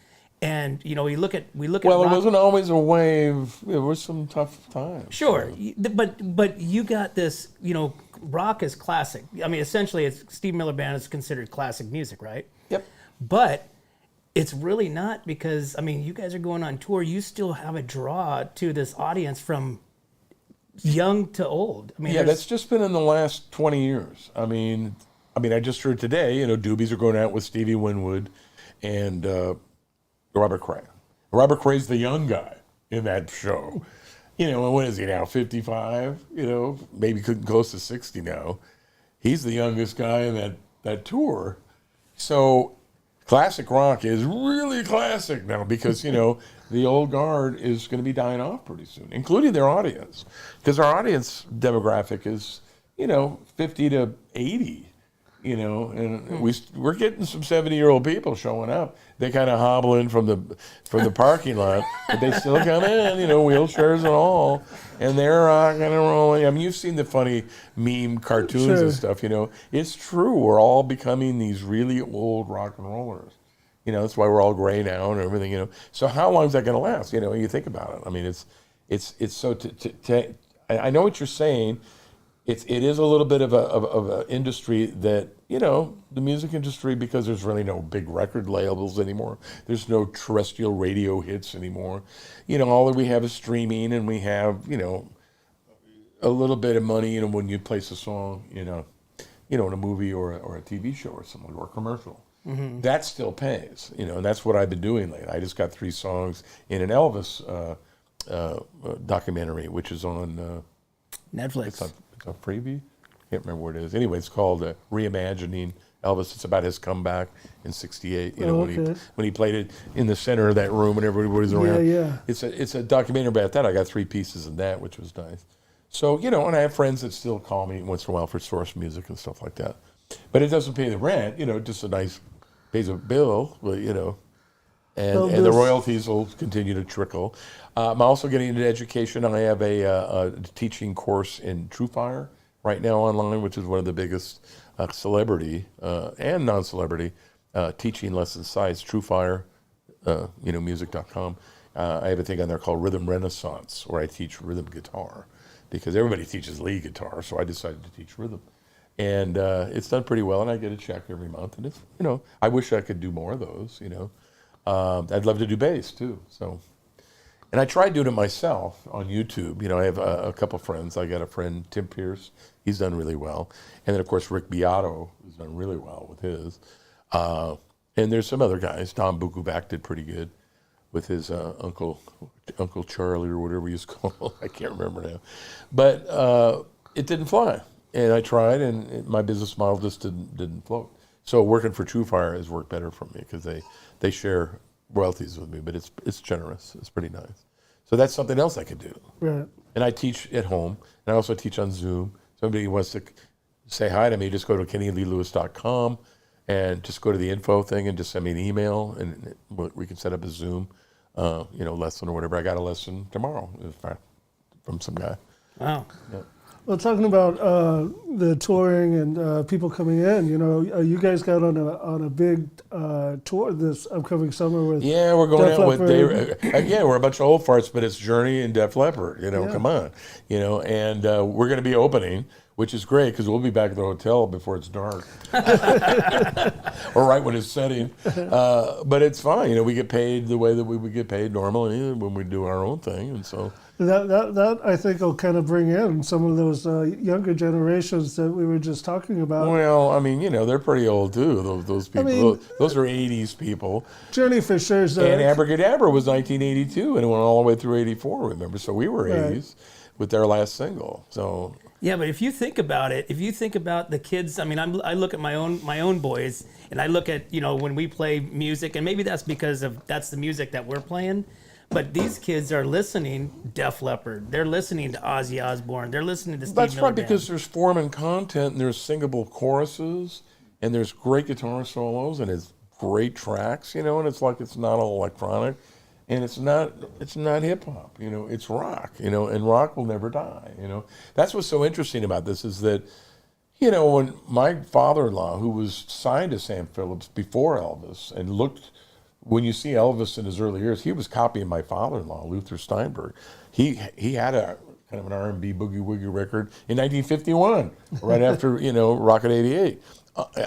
And you know, we look at. Well, rock. It wasn't always a wave. It was some tough times. Sure, but you got this. You know, rock is classic. I mean, essentially, Steve Miller Band is considered classic music, right? Yep. But it's really not because I mean, you guys are going on tour. You still have a draw to this audience from young to old. I mean, Yeah, there's- that's just been in the last 20 years. I mean, I just heard today, Doobies are going out with Stevie Winwood and Robert Cray. Robert Cray's the young guy in that show. And what is he now, 55? Maybe close to 60 now. He's the youngest guy in that tour. So classic rock is really classic now because, the old guard is going to be dying off pretty soon, including their audience. Because our audience demographic is, 50 to 80. And we're getting some 70-year-old people showing up. They kind of hobble in from the parking lot, but they still come in, wheelchairs and all, and they're rocking and rolling. I mean, you've seen the funny meme cartoons and stuff. It's true. We're all becoming these really old rock and rollers. That's why we're all gray now and everything. So how long is that going to last? You think about it. I mean, it's so. I know what you're saying. It is a little bit of a industry that, the music industry, because there's really no big record labels anymore. There's no terrestrial radio hits anymore. All that we have is streaming, and we have, a little bit of money, when you place a song, in a movie or a TV show or something, or a commercial. Mm-hmm. That still pays, and that's what I've been doing lately. I just got 3 songs in an Elvis documentary, which is on Netflix. It's a freebie. Can't remember what it is. Anyway, it's called Reimagining Elvis. It's about his comeback in '68. When he played it in the center of that room and everybody was around. Yeah. It's a documentary about that. I got 3 pieces in that, which was nice. So and I have friends that still call me once in a while for source music and stuff like that. But it doesn't pay the rent. Just a nice pays a bill. But and the royalties will continue to trickle. I'm also getting into education. I have a teaching course in TrueFire right now online, which is one of the biggest celebrity and non-celebrity teaching lesson sites, TrueFire, music.com. I have a thing on there called Rhythm Renaissance, where I teach rhythm guitar, because everybody teaches lead guitar, so I decided to teach rhythm. And it's done pretty well, and I get a check every month. And it's, I wish I could do more of those, I'd love to do bass too. So, and I tried doing it myself on YouTube. I have a couple friends. I got a friend, Tim Pierce. He's done really well. And then, of course, Rick Beato has done really well with his. And there's some other guys. Tom Bukovac did pretty good with his Uncle Charlie or whatever he's called. I can't remember now. But it didn't fly. And I tried, and my business model just didn't float. So working for TrueFire has worked better for me because they share royalties with me, but it's generous. It's pretty nice. So that's something else I could do. Right. And I teach at home, and I also teach on Zoom. Somebody wants to say hi to me, just go to kennyleelewis.com and just go to the info thing and just send me an email, and we can set up a Zoom, lesson or whatever. I got a lesson tomorrow, in fact, from some guy. Wow. Yeah. Well, talking about the touring and people coming in, you guys got on a big tour this upcoming summer with. Yeah, we're going Def out with Leppard. again. We're a bunch of old farts, but it's Journey and Def Leppard. Come on, and we're going to be opening, which is great because we'll be back at the hotel before it's dark, or right when it's setting. But it's fine. We get paid the way that we would get paid normally when we do our own thing, and so. That I think will kind of bring in some of those younger generations that we were just talking about. Well, they're pretty old too. Those people, those are '80s people. Journey for sure. And Abracadabra was 1982, and it went all the way through '84. Remember, so we were '80s with their last single. So yeah, but if you think about it, if you think about the kids, I look at my own boys, and I look at when we play music, and maybe that's because that's the music that we're playing. But these kids are listening Def Leppard. They're listening to Ozzy Osbourne. They're listening to Steve that's Miller right, because there's form and content, and there's singable choruses, and there's great guitar solos, and it's great tracks, and it's like it's not all electronic, and it's not hip hop, it's rock, and rock will never die, That's what's so interesting about this is that, when my father-in-law, who was signed to Sam Phillips before Elvis, and when you see Elvis in his early years, he was copying my father-in-law, Luther Steinberg. He had a kind of an R&B boogie-woogie record in 1951, right after, Rocket 88,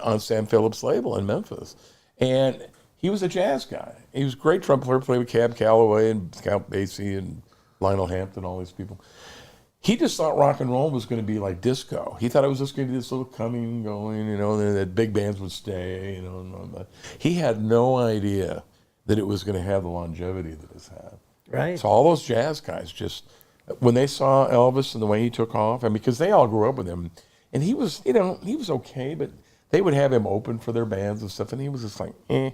on Sam Phillips' label in Memphis. And he was a jazz guy. He was a great trumpet player, played with Cab Calloway and Count Basie and Lionel Hampton, all these people. he just thought rock and roll was going to be like disco. He thought it was just going to be this little coming and going, you know, and that big bands would stay, you know. And all that. He had no idea that it was going to have the longevity that it's had. Right. So all those jazz guys just, when they saw Elvis and the way he took off, and because they all grew up with him, and he was, you know, he was okay, but they would have him open for their bands and stuff, and he was just like, you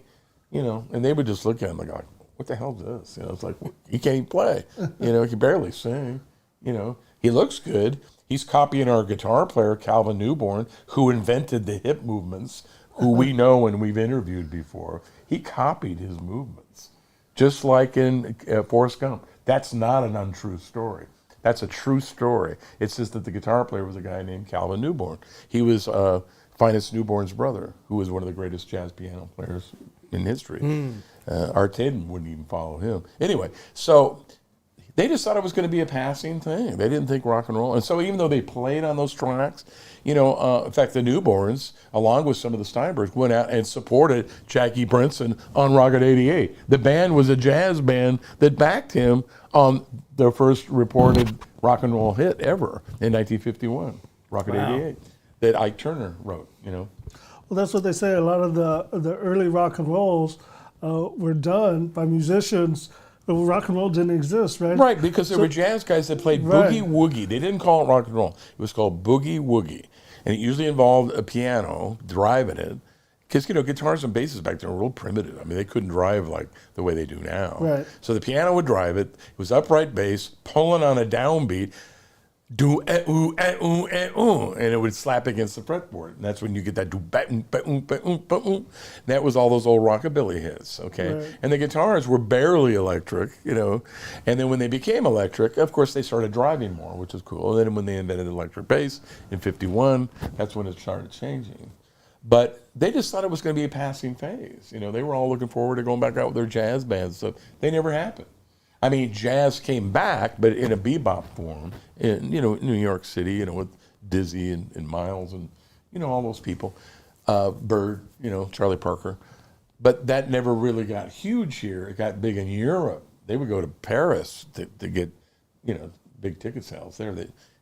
know, and they would just look at him like, what the hell is this? You know, it's like, he can't even play. You know, he can barely sing. You know, he looks good. He's copying our guitar player, Calvin Newborn, who invented the hip movements, who we know and we've interviewed before. He copied his movements, just like in Forrest Gump. That's not an untrue story. That's a true story. It's just that the guitar player was a guy named Calvin Newborn. He was Finest Newborn's brother, who was one of the greatest jazz piano players in history. Art Tatum wouldn't even follow him. Anyway, so they just thought it was going to be a passing thing. They didn't think rock and roll. And so even though they played on those tracks, you know, in fact, the Newborns, along with some of the Steinbergs, went out and supported Jackie Brinson on Rocket 88. The band was a jazz band that backed him on their first reported rock and roll hit ever in 1951, Rocket 88, that Ike Turner wrote, you know. Well, that's what they say. A lot of the early rock and rolls were done by musicians. But rock and roll didn't exist, right? Right, because there were jazz guys that played boogie woogie. They didn't call it rock and roll. It was called boogie woogie. And it usually involved a piano driving it. Because, you know, guitars and basses back then were real primitive. I mean, they couldn't drive like the way they do now. Right. So the piano would drive it. It was upright bass, pulling on a downbeat. Do ooh ooh ooh, and it would slap against the fretboard, and that's when you get that do ba-oo, ba-oo, ba-oo, ba-oo. That was all those old rockabilly hits, okay? Right. And the guitars were barely electric, you know. And then when they became electric, of course, they started driving more, which is cool. And then when they invented electric bass in '51, that's when it started changing. But they just thought it was going to be a passing phase. You know, they were all looking forward to going back out with their jazz bands. So they never happened. I mean, jazz came back, but in a bebop form, in, you know, New York City, you know, with Dizzy and Miles and, you know, all those people, Bird, you know, Charlie Parker. But that never really got huge here. It got big in Europe. They would go to Paris to get, you know, big ticket sales there.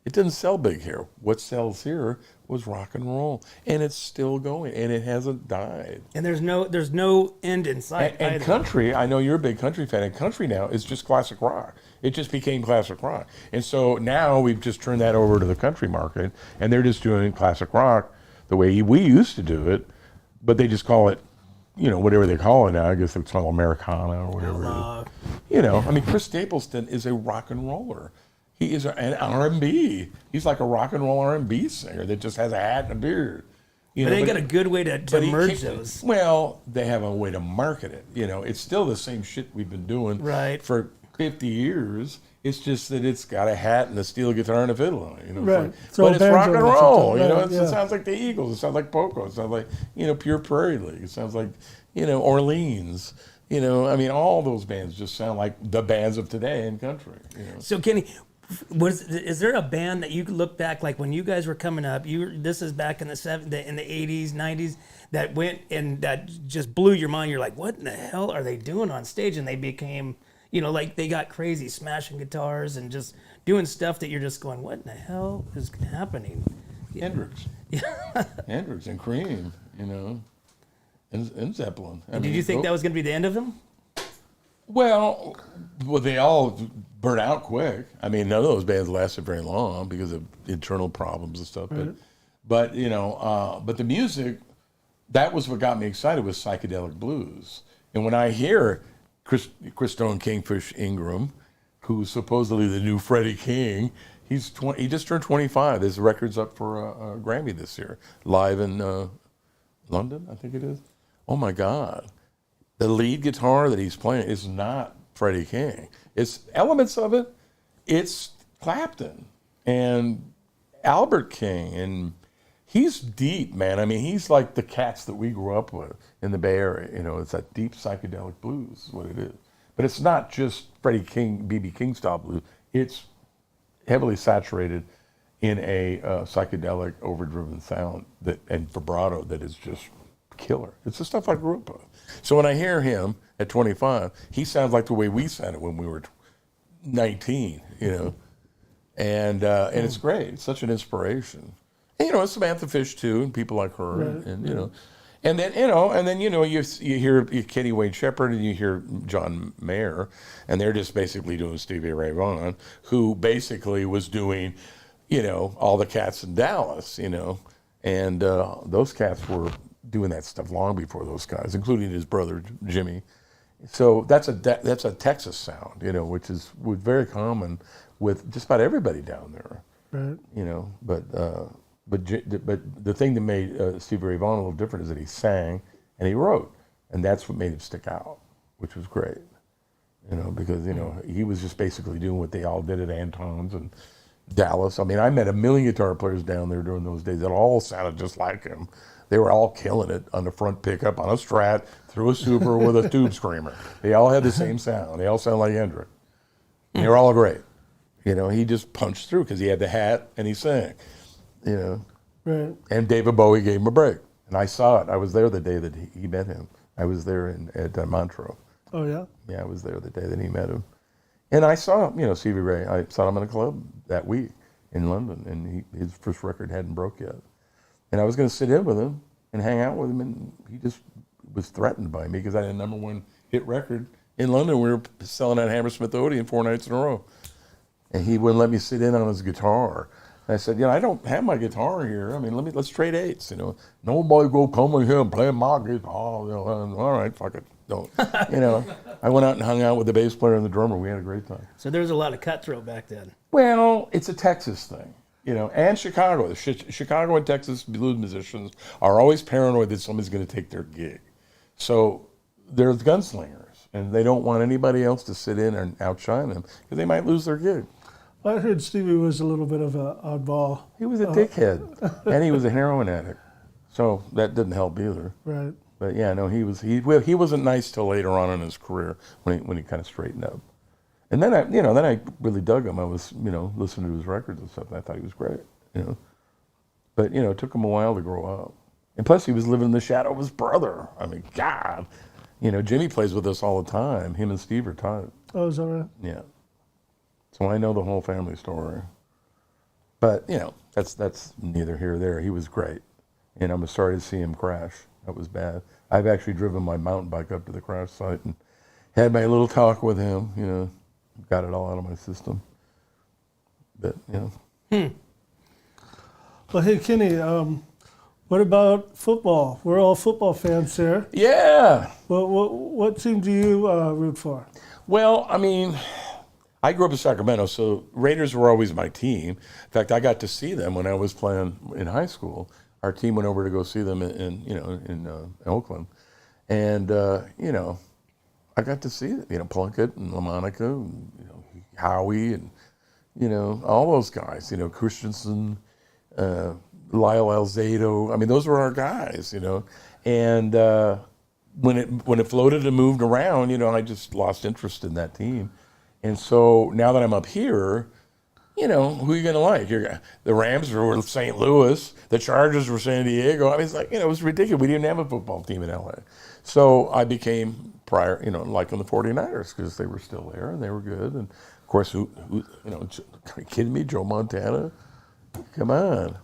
It didn't sell big here. What sells here was rock and roll, and it's still going, and it hasn't died. And there's no end in sight. And country, I know you're a big country fan, and country now is just classic rock. It just became classic rock. And so now we've just turned that over to the country market, and they're just doing classic rock the way we used to do it, but they just call it, you know, whatever they call it now. I guess it's called Americana or whatever it is. You know, I mean, Chris Stapleton is a rock and roller. He is an R&B. He's like a rock and roll R&B singer that just has a hat and a beard. You But know, they got a good way to merge those. Well, they have a way to market it. You know, it's still the same shit we've been doing for 50 years. It's just that it's got a hat and a steel guitar and a fiddle on it. You know, Right. but it's rock and roll. You know, Right, it sounds like the Eagles. It sounds like Poco. It sounds like, you know, Pure Prairie League. It sounds like, you know, Orleans. You know, I mean, all those bands just sound like the bands of today in country. You know? So Kenny, is there a band that you could look back, like when you guys were coming up? This is back in the '80s, '90s, that went and that just blew your mind. You're like, what in the hell are they doing on stage? And they became, you know, like they got crazy, smashing guitars and just doing stuff that you're just going, what in the hell is happening? Hendrix. Hendrix and Cream, you know, and Zeppelin. And did you think that was going to be the end of them? Well, they all burn out quick. I mean, none of those bands lasted very long because of internal problems and stuff. Right. But you know, but the music, that was what got me excited, was psychedelic blues. And when I hear Chris Stone Kingfish Ingram, who's supposedly the new Freddie King, he just turned 25. His record's up for a Grammy this year, live in London, I think it is. Oh my God. The lead guitar that he's playing is not Freddie King. It's elements of it. It's Clapton and Albert King, and he's deep, man. I mean, he's like the cats that we grew up with in the Bay Area. You know, it's that deep psychedelic blues is what it is. But it's not just Freddie King, B.B. King style blues. It's heavily saturated in a psychedelic, overdriven sound and vibrato that is just killer. It's the stuff I grew up with. So when I hear him at 25, he sounds like the way we sounded when we were 19, you know. and it's great. It's such an inspiration. And, you know, Samantha Fish too, and people like her, and you know, and then you hear Kenny Wayne Shepherd and you hear John Mayer, and they're just basically doing Stevie Ray Vaughan, who basically was doing, you know, all the cats in Dallas, you know, and those cats were doing that stuff long before those guys, including his brother Jimmy. So that's a Texas sound, you know, which was very common with just about everybody down there, Right. you know. But the thing that made Stevie Ray Vaughan a little different is that he sang and he wrote, and that's what made him stick out, which was great, you know, because you know he was just basically doing what they all did at Anton's and Dallas. I mean, I met a million guitar players down there during those days that all sounded just like him. They were all killing it on the front pickup, on a Strat, through a Super with a tube screamer. They all had the same sound. They all sound like Hendrix. And they were all great. You know, he just punched through because he had the hat and he sang. You know, Right. and David Bowie gave him a break, and I saw it. I was there the day that he met him. I was there at Montreux. Oh yeah. Yeah, I was there the day that he met him, and I saw you know Stevie Ray. I saw him in a club that week in London, and his first record hadn't broke yet, and I was going to sit in with him and hang out with him, and he just was threatened by me because I had a #1 hit record in London. We were selling at Hammersmith Odeon 4 nights in a row, and he wouldn't let me sit in on his guitar. I said, you know, I don't have my guitar here. I mean, let's trade eights, you know. Nobody go come in here and play my guitar. You know, all right, fuck it, don't. You know, I went out and hung out with the bass player and the drummer. We had a great time. So there was a lot of cutthroat back then. Well, it's a Texas thing, you know, and Chicago. Chicago and Texas blues musicians are always paranoid that somebody's going to take their gig. So they're gunslingers, and they don't want anybody else to sit in and outshine them because they might lose their gig. I heard Stevie was a little bit of an oddball. He was a dickhead, and he was a heroin addict, so that didn't help either. Right. But yeah, no, he wasn't nice till later on in his career when he kind of straightened up. And then I really dug him. I was listening to his records and stuff, and I thought he was great, you know. But you know, it took him a while to grow up, and plus he was living in the shadow of his brother. I mean, God, you know, Jimmy plays with us all the time. Him and Steve are tight. Oh, is that right? Yeah. So I know the whole family story. But, you know, that's neither here nor there. He was great. And I'm sorry to see him crash. That was bad. I've actually driven my mountain bike up to the crash site and had my little talk with him, you know, got it all out of my system. But, you know. Well, hey, Kenny, what about football? We're all football fans here. Yeah. Well, what team do you root for? Well, I mean, I grew up in Sacramento, so Raiders were always my team. In fact, I got to see them when I was playing in high school. Our team went over to go see them in Oakland, and you know, I got to see Plunkett and LaMonica, and, Howie, and all those guys. Christensen, Lyle Alzado. I mean, those were our guys. And when it floated and moved around, I just lost interest in that team. And so now that I'm up here, who are you going to like? The Rams were St. Louis. The Chargers were San Diego. I mean, it's like, it was ridiculous. We didn't have a football team in L.A. So I became liking the 49ers because they were still there and they were good. And, of course, are you kidding me? Joe Montana? Come on.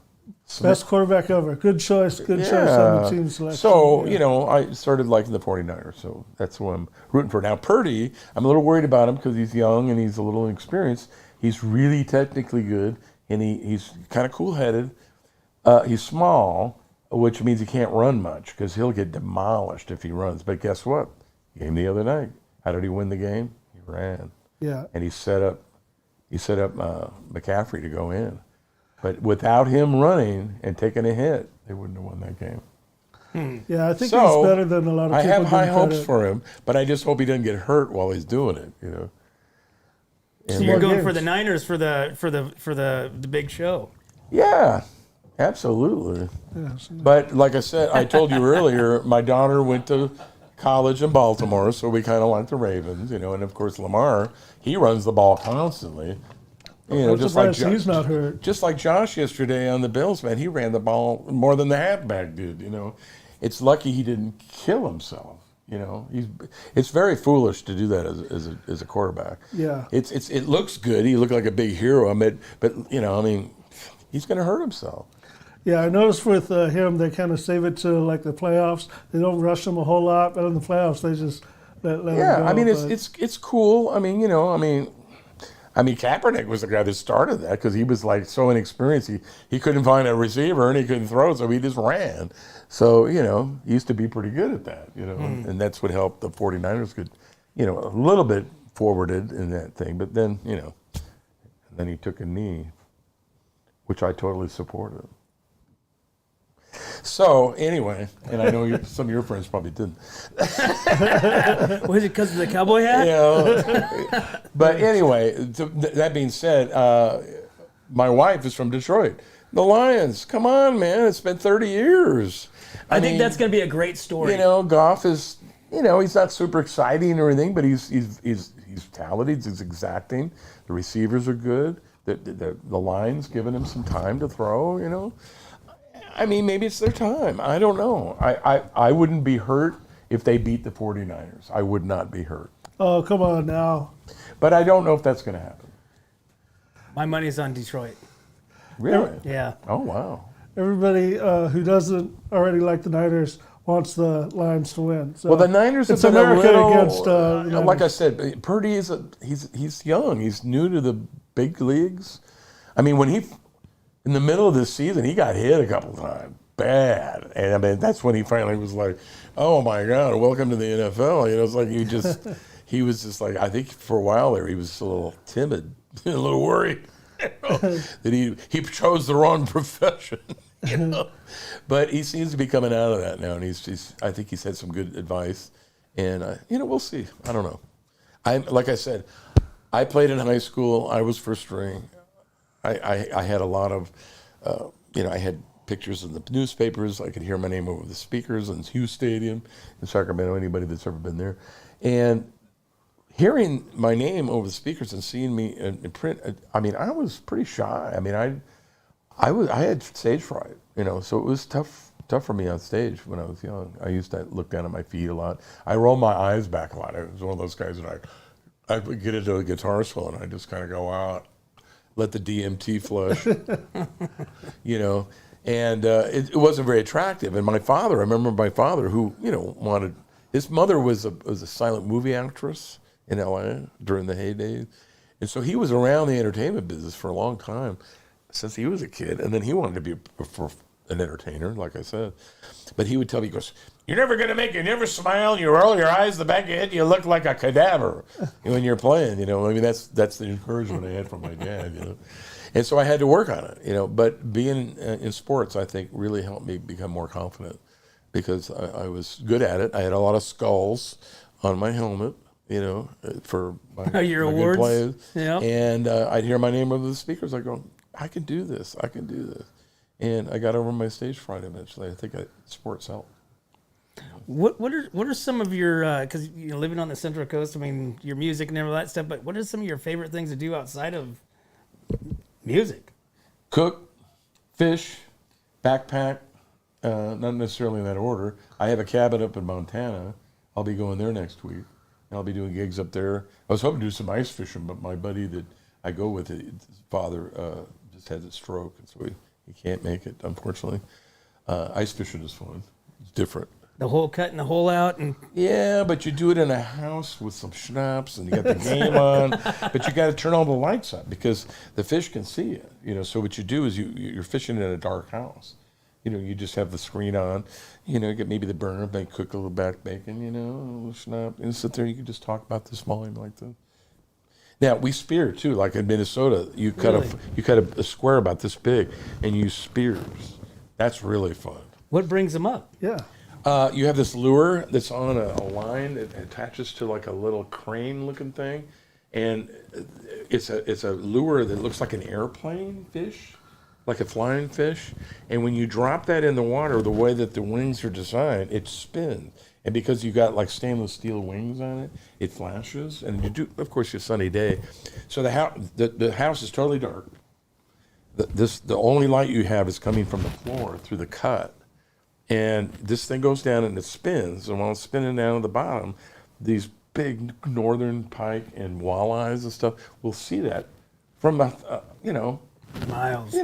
Best quarterback ever. Good choice. Good choice on the team selection. So, I started liking the 49ers. So that's who I'm rooting for. Now, Purdy, I'm a little worried about him because he's young and he's a little inexperienced. He's really technically good, and he's kind of cool-headed. He's small, which means he can't run much because he'll get demolished if he runs. But guess what? Game the other night. How did he win the game? He ran. Yeah. And he set up McCaffrey to go in. But without him running and taking a hit, they wouldn't have won that game. Yeah, I think he's better than a lot of people. I have high hopes credit. for him, but I just hope he doesn't get hurt while he's doing it. So you're going for the Niners for the big show. Yeah, absolutely. Yes. But like I said, I told you earlier, my daughter went to college in Baltimore, so we kind of like the Ravens, and of course Lamar, he runs the ball constantly. I'm just like surprised he's not hurt. Just like Josh yesterday on the Bills, man, he ran the ball more than the halfback did. It's lucky he didn't kill himself. You know, it's very foolish to do that as a quarterback. Yeah. It looks good. He looked like a big hero. I mean, but you know, I mean, he's going to hurt himself. Yeah, I noticed with him, they kind of save it to like the playoffs. They don't rush him a whole lot, but in the playoffs, they just let him go. I mean, but- it's cool. I mean, you know, I mean, Kaepernick was the guy that started that because he was like so inexperienced. He couldn't find a receiver and he couldn't throw, so he just ran. So, you know, he used to be pretty good at that, you know, and that's what helped the 49ers get, you know, a little bit forwarded in that thing. But then, you know, then he took a knee, which I totally supported. So anyway, and I know some of your friends probably didn't. Was it because of the cowboy hat? You know, but anyway, that being said, my wife is from Detroit. The Lions, come on, man! It's been 30 years. I think that's going to be a great story. You know, Goff is, you know, he's not super exciting or anything, but he's talented. He's exacting. The receivers are good. The line's giving him some time to throw. You know, I mean, maybe it's their time. I don't know. I wouldn't be hurt if they beat the 49ers. I would not be hurt. Oh, come on now. But I don't know if that's going to happen. My money's on Detroit. Really? Yeah. Oh, wow. Everybody who doesn't already like the Niners wants the Lions to win. So Well, the Niners it's have been America a little, against the like I Niners. said, Purdy he's young. He's new to the big leagues. I mean, when in the middle of this season, he got hit a couple times, bad, and I mean that's when he finally was like, "Oh my God, welcome to the NFL." You know, it's like he was just like, I think for a while there he was a little timid, a little worried that he chose the wrong profession. You know, but he seems to be coming out of that now, and I think he's had some good advice, and you know, we'll see. I don't know. Like I said, I played in high school. I was first string. I had a lot of, you know, I had pictures in the newspapers. I could hear my name over the speakers in Hughes Stadium in Sacramento. Anybody that's ever been there, and hearing my name over the speakers and seeing me in print. I mean, I was pretty shy. I mean, I had stage fright, you know, so it was tough for me on stage when I was young. I used to look down at my feet a lot. I rolled my eyes back a lot. I was one of those guys that I would get into a guitar solo and I just kind of go out, let the DMT flush, you know, and it wasn't very attractive. And I remember my father who, you know, his mother was a silent movie actress in LA during the heyday. And so he was around the entertainment business for a long time since he was a kid, and then he wanted to be an entertainer, like I said. But he would tell me, he goes, "You're never going to make it. You never smile. You roll your eyes the back of your head. You look like a cadaver when you're playing." You know, I mean, that's the encouragement I had from my dad. You know, and so I had to work on it. You know, but being in sports, I think, really helped me become more confident because I was good at it. I had a lot of skulls on my helmet. You know, for my Your my good awards? plays. Yeah. And I'd hear my name over the speakers. I go, I can do this. I can do this. And I got over my stage fright eventually. I think sports helped. What are some of your because you're living on the Central Coast? I mean, your music and all that stuff. But what are some of your favorite things to do outside of music? Cook, fish, backpack. Not necessarily in that order. I have a cabin up in Montana. I'll be going there next week. I'll be doing gigs up there. I was hoping to do some ice fishing, but my buddy that I go with, his father just had a stroke, and so he can't make it, unfortunately. Ice fishing is fun. It's different. The hole cut and the hole out, and Yeah, but you do it in a house with some schnapps, and you got the game on, but you got to turn all the lights up because the fish can see you. You know, so what you do is you're fishing in a dark house. You know, you just have the screen on. You know, you get maybe the burner, they cook a little back bacon, you know, a little schnapp, and sit there. You can just talk about this volume like this. Now we spear too, like in Minnesota. You cut a square about this big, and you spears. That's really fun. what brings them up? Yeah. You have this lure that's on a line that attaches to like a little crane-looking thing, and it's a lure that looks like an airplane fish, like a flying fish. And when you drop that in the water, the way that the wings are designed, it spins. And because you got like stainless steel wings on it, it flashes. And you do, of course, your sunny day. So the house is totally dark. The only light you have is coming from the floor through the cut. And this thing goes down and it spins. And while it's spinning down at the bottom, these big northern pike and walleyes and stuff will see that from, Miles.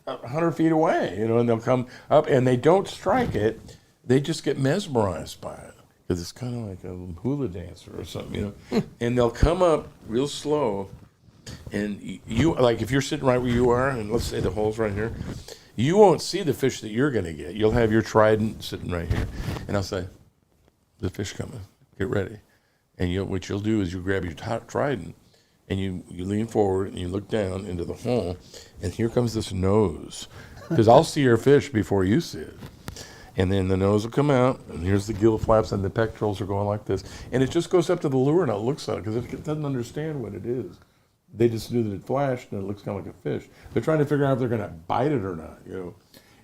100 feet away, and they'll come up and they don't strike it. They just get mesmerized by it because it's kind of like a hula dancer or something, and they'll come up real slow. And you, like if you're sitting right where you are, and let's say the hole's right here, you won't see the fish that you're going to get. You'll have your trident sitting right here. And I'll say, the fish coming, get ready. And what you'll do is you grab your trident and you lean forward and you look down into the hole, and here comes this nose. Because I'll see your fish before you see it. And then the nose will come out, and here's the gill flaps, and the pectorals are going like this. And it just goes up to the lure and it looks at it, because it doesn't understand what it is. They just knew that it flashed and it looks kind of like a fish. They're trying to figure out if they're going to bite it or not,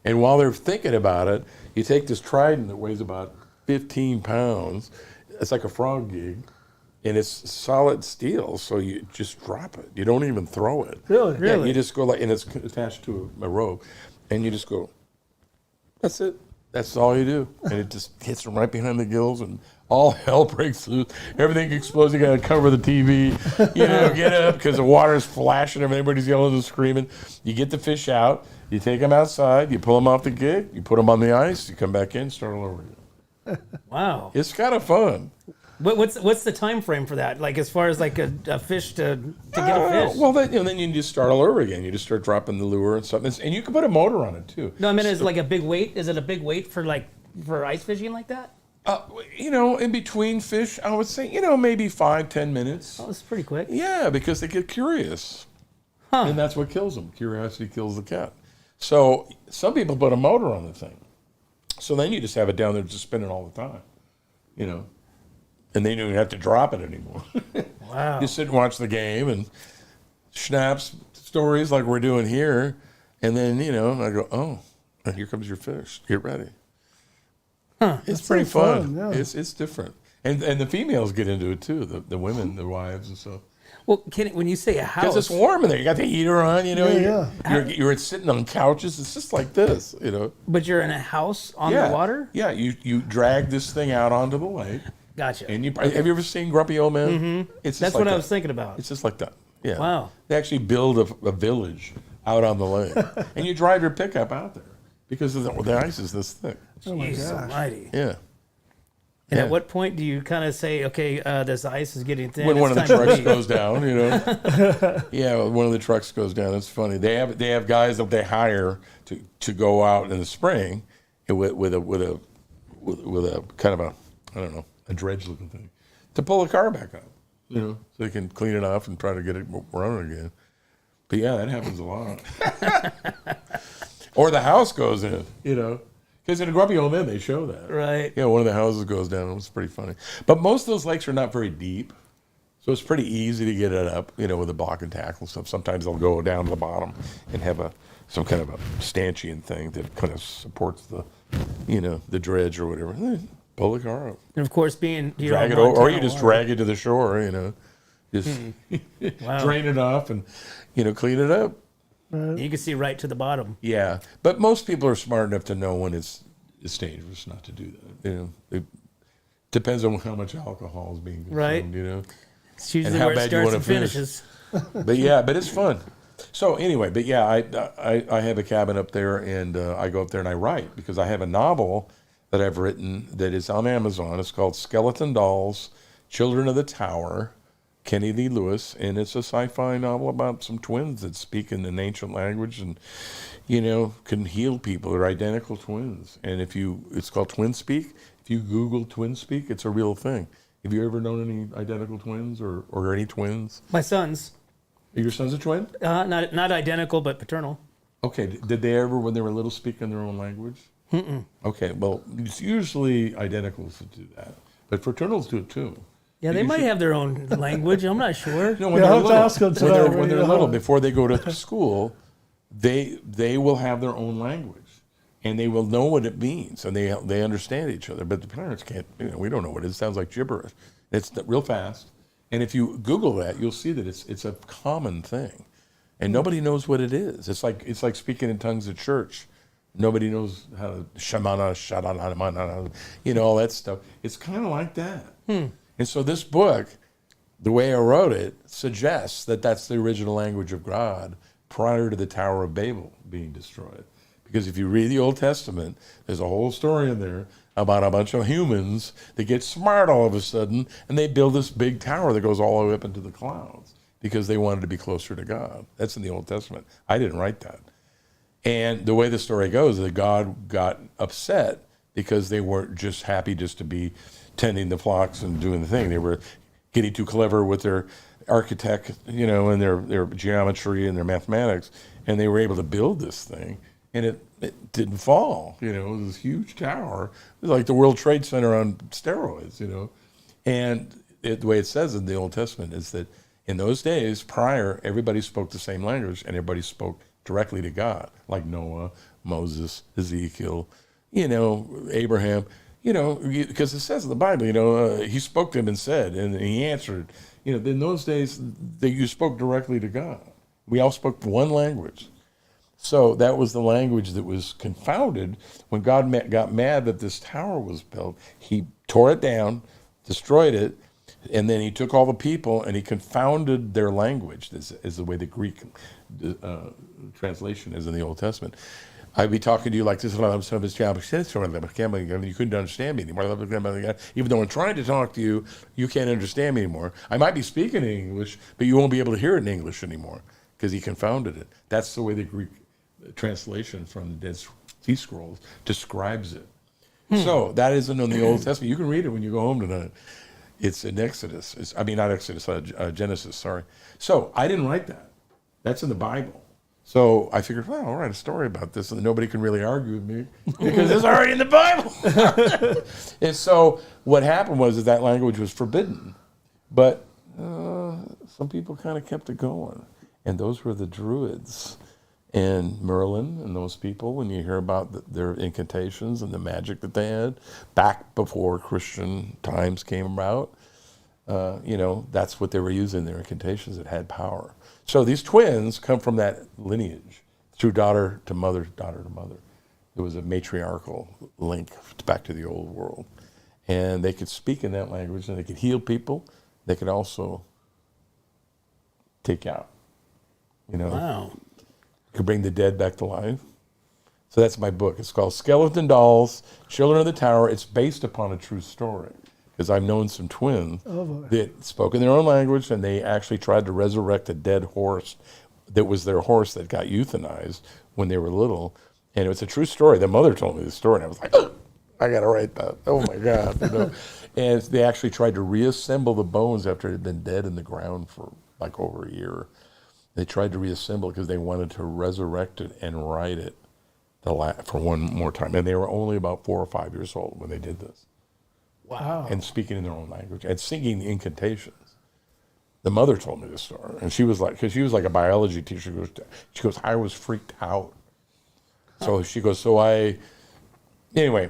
And while they're thinking about it, you take this trident that weighs about 15 pounds. It's like a frog gig, and it's solid steel, so you just drop it. You don't even throw it. Really? Yeah, you just go and it's attached to a rope, and you just go, that's it. That's all you do. And it just hits them right behind the gills, and all hell breaks loose. Everything explodes. You got to cover the TV, get up because the water's flashing. Everybody's yelling and screaming. You get the fish out. You take them outside. You pull them off the gig. You put them on the ice. You come back in, start all over again. Wow. It's kind of fun. What's the time frame for that? Like as far as like a fish to get a fish? Well, then you just start all over again. You just start dropping the lure and stuff. And you can put a motor on it too. No, I mean, is it like a big weight? Is it a big weight for ice fishing like that? In between fish, I would say, maybe 5-10 minutes. Oh, that's pretty quick. Yeah, because they get curious. Huh. And that's what kills them. Curiosity kills the cat. So some people put a motor on the thing. So then you just have it down there just spinning all the time, And they don't even have to drop it anymore. Wow. You sit and watch the game and schnapps stories like we're doing here. And then, I go, oh, and here comes your fish. Get ready. Huh. It's pretty fun. Yeah. It's different. And the females get into it too, the women, the wives and stuff. Well, when you say a house, Because it's warm in there. You got the heater on, Yeah. You're sitting on couches. It's just like this, But you're in a house on the water? Yeah, you drag this thing out onto the lake. Gotcha. And have you ever seen Grumpy Old Men? Mm-hmm. It's just That's like what that. I was thinking about. It's just like that. Yeah. Wow. They actually build a village out on the lake. And you drive your pickup out there because the ice is this thick. Jeez almighty. Yeah. And Yeah. at what point do you kind of say, okay, this ice is getting thin? When one of the it's time to trucks leave? goes down, Yeah, when one of the trucks goes down. It's funny. They have guys that they hire to go out in the spring with a kind of a dredge looking thing to pull the car back up, so they can clean it off and try to get it running again. But yeah, that happens a lot. Or the house goes in, Because in a Grumpy Old Men, they show that. Right. Yeah, one of the houses goes down. It was pretty funny. But most of those lakes are not very deep, so it's pretty easy to get it up, with a block and tackle stuff. Sometimes they'll go down to the bottom and have some kind of a stanchion thing that kind of supports the, the dredge or whatever. Pull the car up. And of course, being Drag it over, or you just drag it to the shore, Just Wow. drain it off and, clean it up. You can see right to the bottom. Yeah, but most people are smart enough to know when it's dangerous not to do that. It depends on how much alcohol is being consumed. Right. It's usually how where it bad you starts wanna and finish. finishes. But it's fun. So anyway, I have a cabin up there, and I go up there and I write because I have a novel that I've written that is on Amazon. It's called Skeleton Dolls, Children of the Tower, Kenny Lee Lewis, and it's a sci-fi novel about some twins that speak in an ancient language and, can heal people. They're identical twins. And it's called Twin Speak. If you Google Twin Speak, it's a real thing. Have you ever known any identical twins or any twins? My sons, Are your son's a twin? not identical, but paternal. Okay. Did they ever, when they were little, speak in their own language? Mm-mm. Okay. Well, it's usually identicals that do that, but fraternals do it too. Yeah, they might have their own language. I'm not sure. No, when Yeah, they're I'll have to little, ask them to when that they're, when when they're you're little, home. before they go to school, they will have their own language, and they will know what it means, and they understand each other. But the parents can't. We don't know what it is. It sounds like gibberish. It's real fast, and if you Google that, you'll see that it's a common thing, and nobody knows what it is. It's like speaking in tongues at church. Nobody knows how to shamana, shadana, all that stuff. It's kind of like that. And so this book, the way I wrote it, suggests that that's the original language of God prior to the Tower of Babel being destroyed. Because if you read the Old Testament, there's a whole story in there about a bunch of humans that get smart all of a sudden, and they build this big tower that goes all the way up into the clouds because they wanted to be closer to God. That's in the Old Testament. I didn't write that. And the way the story goes is that God got upset because they weren't just happy just to be tending the flocks and doing the thing. They were getting too clever with their architect, and their geometry and their mathematics, and they were able to build this thing, and it didn't fall. It was this huge tower. It was like the World Trade Center on steroids, And the way it says in the Old Testament is that in those days prior, everybody spoke the same language, and everybody spoke directly to God, like Noah, Moses, Ezekiel, Abraham, because it says in the Bible, he spoke to him and said, and he answered. In those days, you spoke directly to God. We all spoke one language. So that was the language that was confounded when God got mad that this tower was built. He tore it down, destroyed it, and then he took all the people and he confounded their language. This is the way the Greek translation is in the Old Testament. I'd be talking to you like this, you couldn't understand me anymore. Even though I'm trying to talk to you, you can't understand me anymore. I might be speaking in English, but you won't be able to hear it in English anymore because he confounded it. That's the way the Greek translation from the Dead Sea Scrolls describes it. So that isn't in the Old Testament. You can read it when you go home tonight. It's in Exodus. Not Exodus, Genesis, sorry. So I didn't write that. That's in the Bible. So I figured, well, I'll write a story about this, and nobody can really argue with me because it's already in the Bible. And so what happened was that language was forbidden, but some people kind of kept it going, and those were the Druids and Merlin and those people. When you hear about their incantations and the magic that they had back before Christian times came about, that's what they were using, their incantations that had power. So these twins come from that lineage, through daughter to mother, daughter to mother. There was a matriarchal link back to the old world. And they could speak in that language, and they could heal people. They could also take out, Wow. could bring the dead back to life. So that's my book. It's called Skeleton Dolls, Children of the Tower. It's based upon a true story, because I've known some twins that spoke in their own language, and they actually tried to resurrect a dead horse that was their horse that got euthanized when they were little. And it was a true story. The mother told me the story, and I was like, oh, I got to write that. Oh, my God. And they actually tried to reassemble the bones after it had been dead in the ground for like over a year. They tried to reassemble it because they wanted to resurrect it and write it for one more time. And they were only about 4 or 5 years old when they did this. Wow. And speaking in their own language and singing the incantations. The mother told me this story, and she was like, because she was like a biology teacher. She goes, I was freaked out. So she goes, anyway,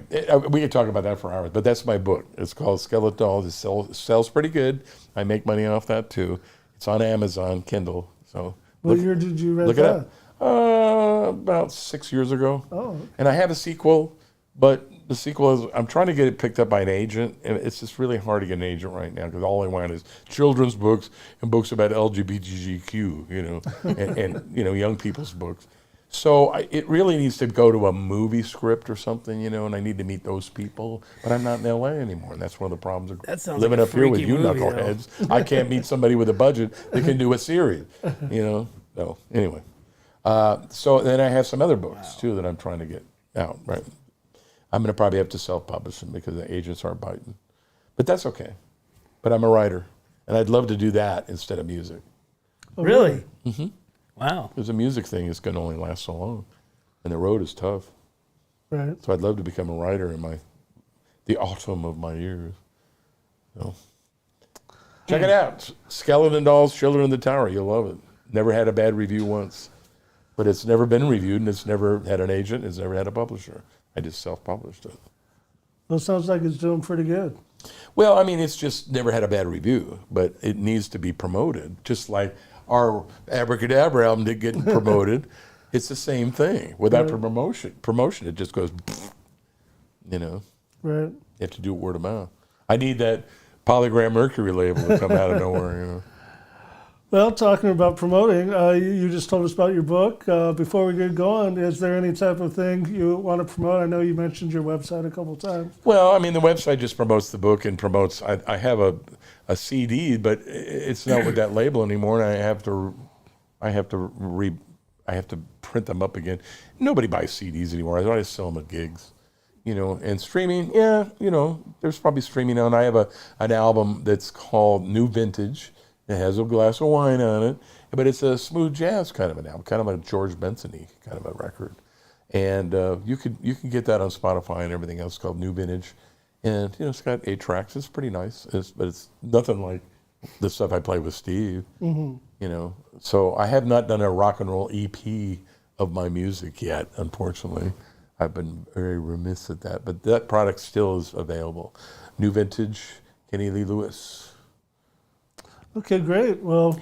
we could talk about that for hours, but that's my book. It's called Skeleton Dolls. It sells pretty good. I make money off that too. It's on Amazon, Kindle. So What year did you read look that? it up. About 6 years ago. Oh. And I have a sequel, but the sequel is, I'm trying to get it picked up by an agent, and it's just really hard to get an agent right now because all I want is children's books and books about LGBTQ, and young people's books. So it really needs to go to a movie script or something, and I need to meet those people. But I'm not in LA anymore, and that's one of the problems of That sounds living like a up here with freaky you movie, knuckleheads. I can't meet somebody with a budget that can do a series, So anyway, so then I have some other books too that I'm trying to get out. Right, I'm going to probably have to self-publish them because the agents aren't biting, but that's okay. But I'm a writer, and I'd love to do that instead of music. Really? Mm-hmm. Wow. Because the music thing is going to only last so long, and the road is tough. Right. So I'd love to become a writer in the autumn of my years. So check it out. Skeleton Dolls, Children of the Tower. You'll love it. Never had a bad review once. But it's never been reviewed, and it's never had an agent. It's never had a publisher. I just self-published it. Well, it sounds like it's doing pretty good. Well, I mean, it's just never had a bad review, but it needs to be promoted. Just like our Abracadabra album did get promoted. It's the same thing. Without Right. promotion, it just goes, you know. Right. You have to do it word of mouth. I need that Polygram Mercury label to come out of nowhere, you know. Well, talking about promoting, you just told us about your book. Before we get going, is there any type of thing you want to promote? I know you mentioned your website a couple times. Well, I mean, the website just promotes the book and promotes. I have a CD, but it's not with that label anymore, and I have to print them up again. Nobody buys CDs anymore. I just sell them at gigs, you know. And streaming, yeah, you know, there's probably streaming now. And I have an album that's called New Vintage. It has a glass of wine on it, but it's a smooth jazz kind of an album, kind of a George Benson-y kind of a record. And you can get that on Spotify and everything else, called New Vintage. And you know, it's got 8 tracks. It's pretty nice, but it's nothing like the stuff I play with Steve. You know, so I have not done a rock and roll EP of my music yet, unfortunately. I've been very remiss at that, but that product still is available. New Vintage, Kenny Lee Lewis. Okay, great. Well,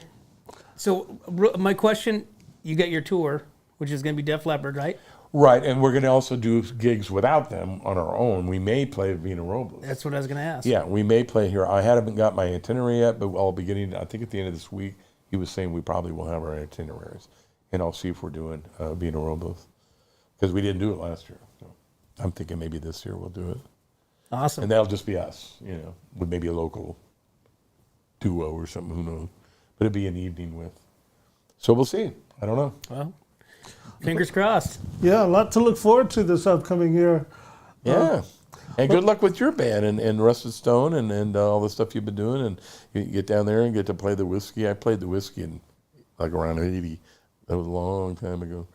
So my question, you got your tour, which is going to be Def Leppard, right? Right, and we're going to also do gigs without them on our own. We may play Vina Robles. That's what I was going to ask. Yeah, we may play here. I haven't got my itinerary yet, but I'll be getting, I think at the end of this week, he was saying we probably will have our itineraries. And I'll see if we're doing Vina Robles. Because we didn't do it last year. So I'm thinking maybe this year we'll do it. Awesome. And that'll just be us, you know, with maybe a local duo or something, who knows. But it'd be an evening with. So we'll see. I don't know. Well, fingers crossed. yeah, a lot to look forward to this upcoming year. Yeah. And good luck with your band and Rusted Stone and all the stuff you've been doing. And you get down there and get to play the whiskey. I played the whiskey in like around 80. That was a long time ago.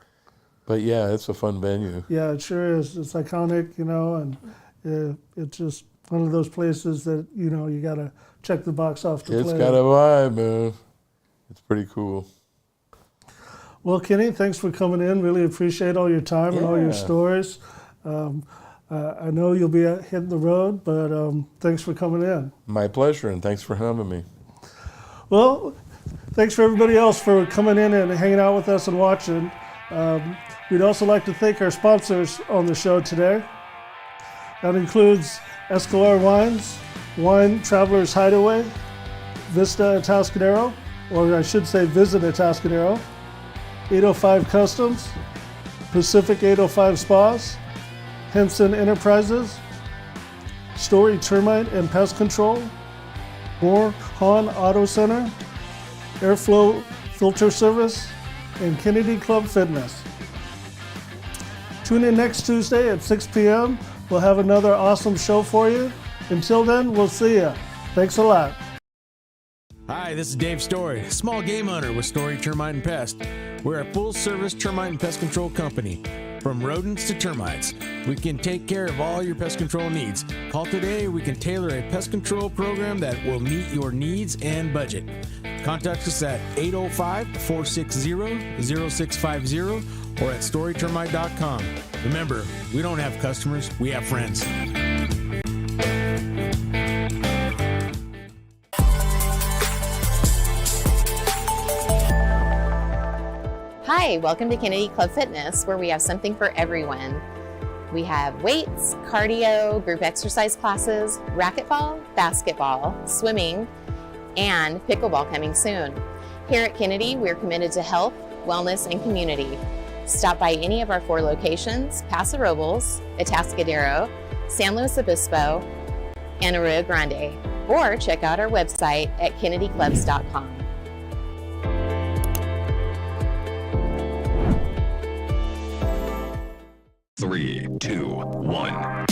But yeah, it's a fun venue. Yeah, it sure is. It's iconic, you know, and it's just one of those places that, you know, you got to check the box off to It's play. got a vibe, man. It's pretty cool. Well, Kenny, thanks for coming in. Really appreciate all your time and all your Yeah. stories. I know you'll be hitting the road, but thanks for coming in. My pleasure, and thanks for having me. Well, thanks for everybody else for coming in and hanging out with us and watching. We'd also like to thank our sponsors on the show today. That includes Escalar Wines, Wine Travelers Hideaway, Vista Atascadero, or I should say Visit Atascadero, 805 Customs, Pacific 805 Spas, Henson Enterprises, Story Termite and Pest Control, Moore Hahn Auto Center, Airflow Filter Service, and Kennedy Club Fitness. Tune in next Tuesday at 6 p.m. We'll have another awesome show for you. Until then, we'll see ya. Thanks a lot. Hi, this is Dave Story, small game hunter with Story Termite and Pest. We're a full-service termite and pest control company. From rodents to termites, we can take care of all your pest control needs. Call today, we can tailor a pest control program that will meet your needs and budget. Contact us at 805-460-0650 or at storytermite.com. Remember, we don't have customers, we have friends. Hi, welcome to Kennedy Club Fitness, where we have something for everyone. We have weights, cardio, group exercise classes, racquetball, basketball, swimming, and pickleball coming soon. Here at Kennedy, we're committed to health, wellness, and community. Stop by any of our 4 locations: Paso Robles, Atascadero, San Luis Obispo, and Arroyo Grande, or check out our website at kennedyclubs.com. Three, two, one.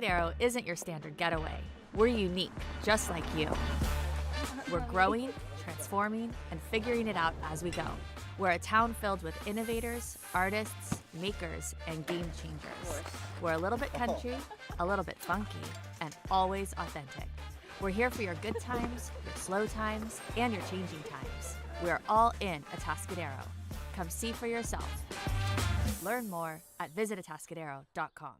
Atascadero isn't your standard getaway. We're unique, just like you. We're growing, transforming, and figuring it out as we go. We're a town filled with innovators, artists, makers, and game changers. We're a little bit country, a little bit funky, and always authentic. We're here for your good times, your slow times, and your changing times. We're all in Atascadero. Come see for yourself. Learn more at visitatascadero.com.